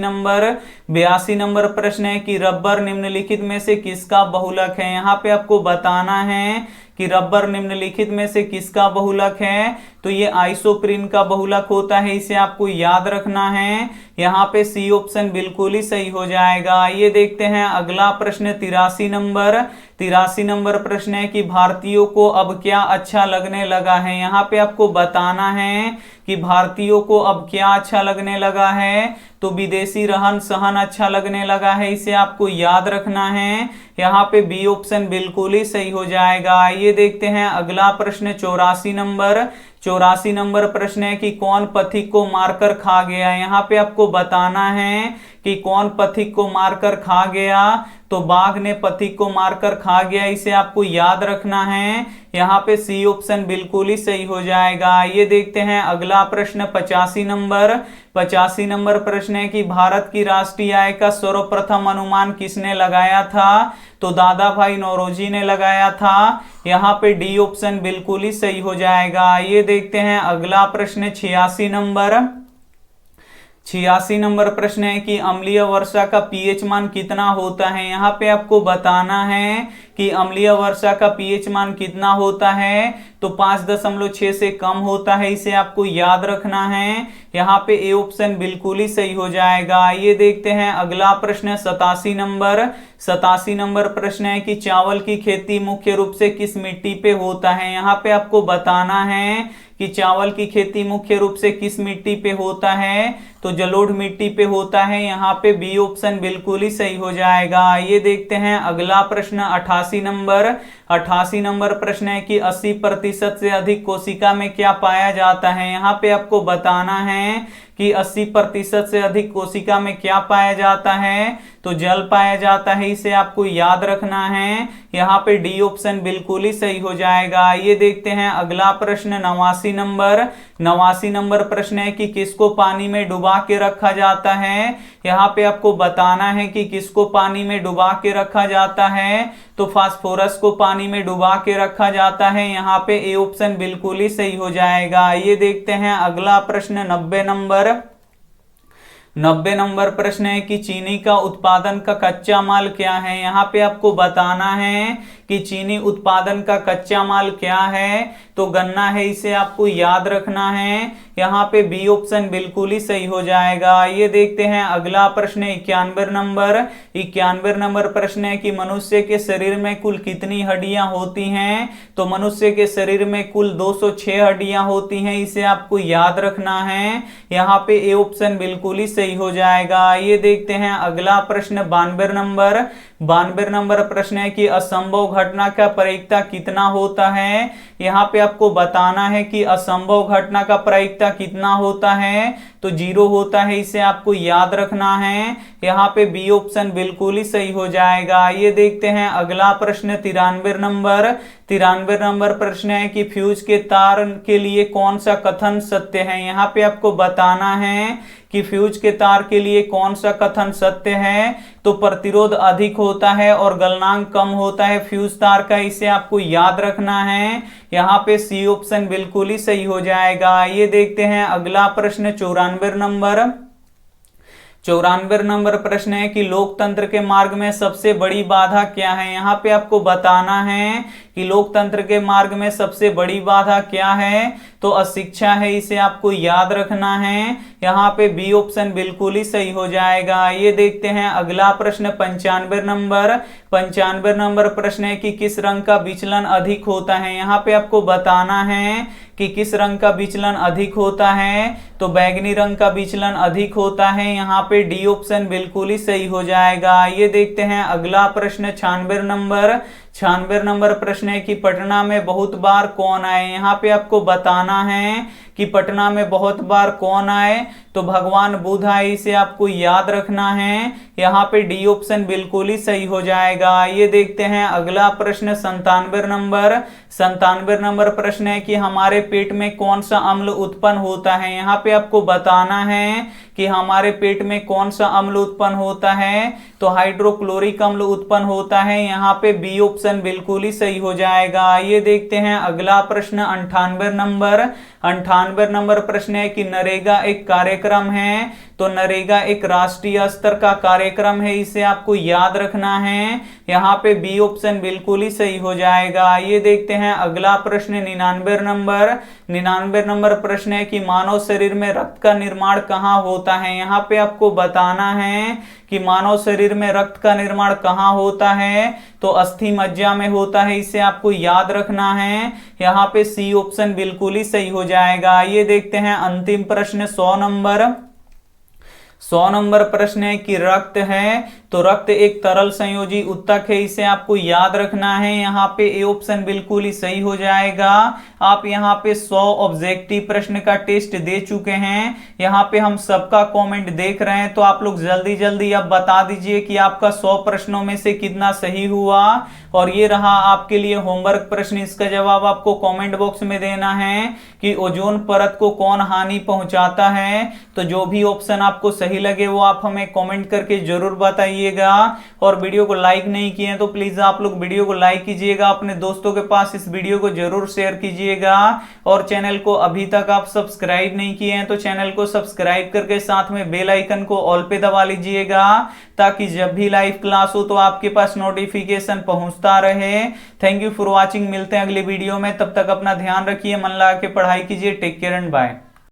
नंबर प्रश्न है कि रबर निम्नलिखित में से किसका बहुलक है। यहाँ पे आपको बताना है कि रबर निम्नलिखित में से किसका बहुलक है। तो ये आइसोप्रीन का बहुलक होता है, इसे आपको याद रखना है। यहाँ पे सी ऑप्शन बिल्कुल ही सही हो जाएगा। ये देखते हैं अगला प्रश्न 83 नंबर प्रश्न है कि भारतीयों को अब क्या अच्छा लगने लगा है। यहाँ पे आपको बताना है कि भारतीयों को अब क्या अच्छा लगने लगा है। तो विदेशी रहन सहन अच्छा लगने लगा है, इसे आपको याद रखना है। यहाँ पे बी ऑप्शन बिल्कुल ही सही हो जाएगा। ये देखते हैं अगला प्रश्न 84 नंबर प्रश्न है कि कौन पथिक को मारकर खा गया। यहाँ पे आपको बताना है कि कौन पथिक को मारकर खा गया। तो बाघ ने पथिक को मारकर खा गया, इसे आपको याद रखना है। यहाँ पे सी ऑप्शन बिल्कुल ही सही हो जाएगा। ये देखते हैं अगला प्रश्न 85 नंबर प्रश्न है कि भारत की राष्ट्रीय आय का सर्वप्रथम अनुमान किसने लगाया था। तो दादा भाई नौरोजी ने लगाया था। यहाँ पे डी ऑप्शन बिल्कुल ही सही हो जाएगा। ये देखते हैं अगला प्रश्न 86 नंबर प्रश्न है कि अम्लीय वर्षा का पीएच मान कितना होता है। यहाँ पे आपको बताना है कि अम्लीय वर्षा का पीएच मान कितना होता है। तो 5.6 से कम होता है, इसे आपको याद रखना है। यहाँ पे ए ऑप्शन बिल्कुल ही सही हो जाएगा। ये देखते हैं अगला प्रश्न 87 नंबर प्रश्न है कि चावल की खेती मुख्य रूप से किस मिट्टी पे होता है। यहाँ पे आपको बताना है कि चावल की खेती मुख्य रूप से किस मिट्टी पे होता है। तो जलोढ़ मिट्टी पे होता है। यहाँ पे बी ऑप्शन बिल्कुल ही सही हो जाएगा। ये देखते हैं अगला प्रश्न 88 नंबर प्रश्न है कि 80% से अधिक कोशिका में क्या पाया जाता है। यहाँ पे आपको बताना है कि 80% से अधिक कोशिका में क्या पाया जाता है। तो जल पाया जाता है, इसे आपको याद रखना है। यहाँ पे डी ऑप्शन बिल्कुल ही सही हो जाएगा। ये देखते हैं अगला प्रश्न 89 नंबर प्रश्न है कि किसको पानी में डुबा के रखा जाता है। यहाँ पे आपको बताना है कि किसको पानी में डुबा के रखा जाता है। तो फास्फोरस को पानी में डुबा के रखा जाता है। यहाँ पे ए ऑप्शन बिल्कुल ही सही हो जाएगा। ये देखते हैं अगला प्रश्न 90 नंबर प्रश्न है कि चीनी का उत्पादन का कच्चा माल क्या है। यहाँ पे आपको बताना है कि चीनी उत्पादन का कच्चा माल क्या है। तो गन्ना है, इसे आपको याद रखना है। यहाँ पे बी ऑप्शन बिल्कुल ही सही हो जाएगा। ये देखते हैं अगला प्रश्न 91 नंबर प्रश्न है कि मनुष्य के शरीर में कुल कितनी हड्डियां होती हैं। तो मनुष्य के शरीर में कुल 206 हड्डियां होती हैं, इसे आपको याद रखना है। यहाँ पे ए ऑप्शन बिल्कुल ही सही हो जाएगा। ये देखते हैं अगला प्रश्न 92 92 नंबर प्रश्न है कि असंभव घटना का प्रायिकता कितना होता है। यहाँ पे आपको बताना है कि असंभव घटना का प्रायिकता कितना होता है, तो 0 होता है, इसे आपको याद रखना है। यहाँ पे बी ऑप्शन बिल्कुल ही सही हो जाएगा। ये देखते हैं अगला प्रश्न 93 नंबर प्रश्न है कि फ्यूज के तार के लिए कौन सा कथन सत्य है। यहाँ पे आपको बताना है कि फ्यूज के तार के लिए कौन सा कथन सत्य है, तो प्रतिरोध अधिक होता है और गलनांक कम होता है फ्यूज तार का, इसे आपको याद रखना है। यहाँ पे सी ऑप्शन बिल्कुल ही सही हो जाएगा। ये देखते हैं अगला प्रश्न 94 नंबर प्रश्न है कि लोकतंत्र के मार्ग में सबसे बड़ी बाधा क्या है। यहाँ पे आपको बताना है कि लोकतंत्र के मार्ग में सबसे बड़ी बाधा क्या है, तो अशिक्षा है, इसे आपको याद रखना है। यहाँ पे बी ऑप्शन बिल्कुल ही सही हो जाएगा। ये देखते हैं अगला प्रश्न 95 नंबर प्रश्न है कि किस रंग का विचलन अधिक होता है। यहाँ पे आपको बताना है कि किस रंग का विचलन अधिक होता है, तो बैगनी रंग का विचलन अधिक होता है। यहाँ पे डी ऑप्शन बिल्कुल ही सही हो जाएगा। ये देखते हैं अगला प्रश्न 96 नंबर प्रश्न है कि पटना में बहुत बार कौन आए। यहाँ पे आपको बताना है कि पटना में बहुत बार कौन आए, तो भगवान बुद्ध आए, इसे आपको याद रखना है। यहाँ पे डी ऑप्शन बिल्कुल ही सही हो जाएगा। ये देखते हैं अगला प्रश्न 97 नंबर प्रश्न है कि हमारे पेट में कौन सा अम्ल उत्पन्न होता है। यहाँ पे आपको बताना है कि हमारे पेट में कौन सा अम्ल उत्पन्न होता है, तो हाइड्रोक्लोरिक अम्ल उत्पन्न होता है। यहाँ पे बी ऑप्शन बिल्कुल ही सही हो जाएगा। ये देखते हैं अगला प्रश्न 98 नंबर प्रश्न है कि नरेगा एक कार्यक्रम है, तो नरेगा एक राष्ट्रीय स्तर का कार्यक्रम है, इसे आपको याद रखना है। यहाँ पे बी ऑप्शन बिल्कुल ही सही हो जाएगा। ये देखते हैं अगला प्रश्न 99 नंबर प्रश्न है कि मानव शरीर में रक्त का निर्माण कहाँ होता है। यहाँ पे आपको बताना है कि मानव शरीर में रक्त का निर्माण कहाँ होता है, तो अस्थि मज्जा में होता है, इसे आपको याद रखना है। यहाँ पे सी ऑप्शन बिल्कुल ही सही हो जाएगा। ये देखते हैं अंतिम प्रश्न 100 नंबर प्रश्न है कि रक्त है, तो रक्त एक तरल संयोजी उत्तक है, इसे आपको याद रखना है। यहाँ पे ए ऑप्शन बिल्कुल ही सही हो जाएगा। आप यहाँ पे 100 ऑब्जेक्टिव प्रश्न का टेस्ट दे चुके हैं। यहाँ पे हम सबका कमेंट देख रहे हैं, तो आप लोग जल्दी जल्दी अब बता दीजिए कि आपका 100 प्रश्नों में से कितना सही हुआ। और ये रहा आपके लिए होमवर्क प्रश्न, इसका जवाब आपको कमेंट बॉक्स में देना है कि ओजोन परत को कौन हानि पहुंचाता है। तो जो भी ऑप्शन आपको सही लगे वो आप हमें कमेंट करके जरूर बताइएगा। और वीडियो को लाइक नहीं किए हैं तो प्लीज आप लोग वीडियो को लाइक कीजिएगा, अपने दोस्तों के पास इस वीडियो को जरूर शेयर कीजिएगा। और चैनल को अभी तक आप सब्सक्राइब नहीं किए हैं तो चैनल को सब्सक्राइब करके साथ में बेल आइकन को ऑल पे दबा लीजिएगा, ताकि जब भी लाइव क्लास हो तो आपके पास नोटिफिकेशन पहुंचता रहे। थैंक यू फॉर वॉचिंग, मिलते हैं अगले वीडियो में, तब तक अपना ध्यान रखिए, मन लगा के पढ़ाई कीजिए। Take care and bye.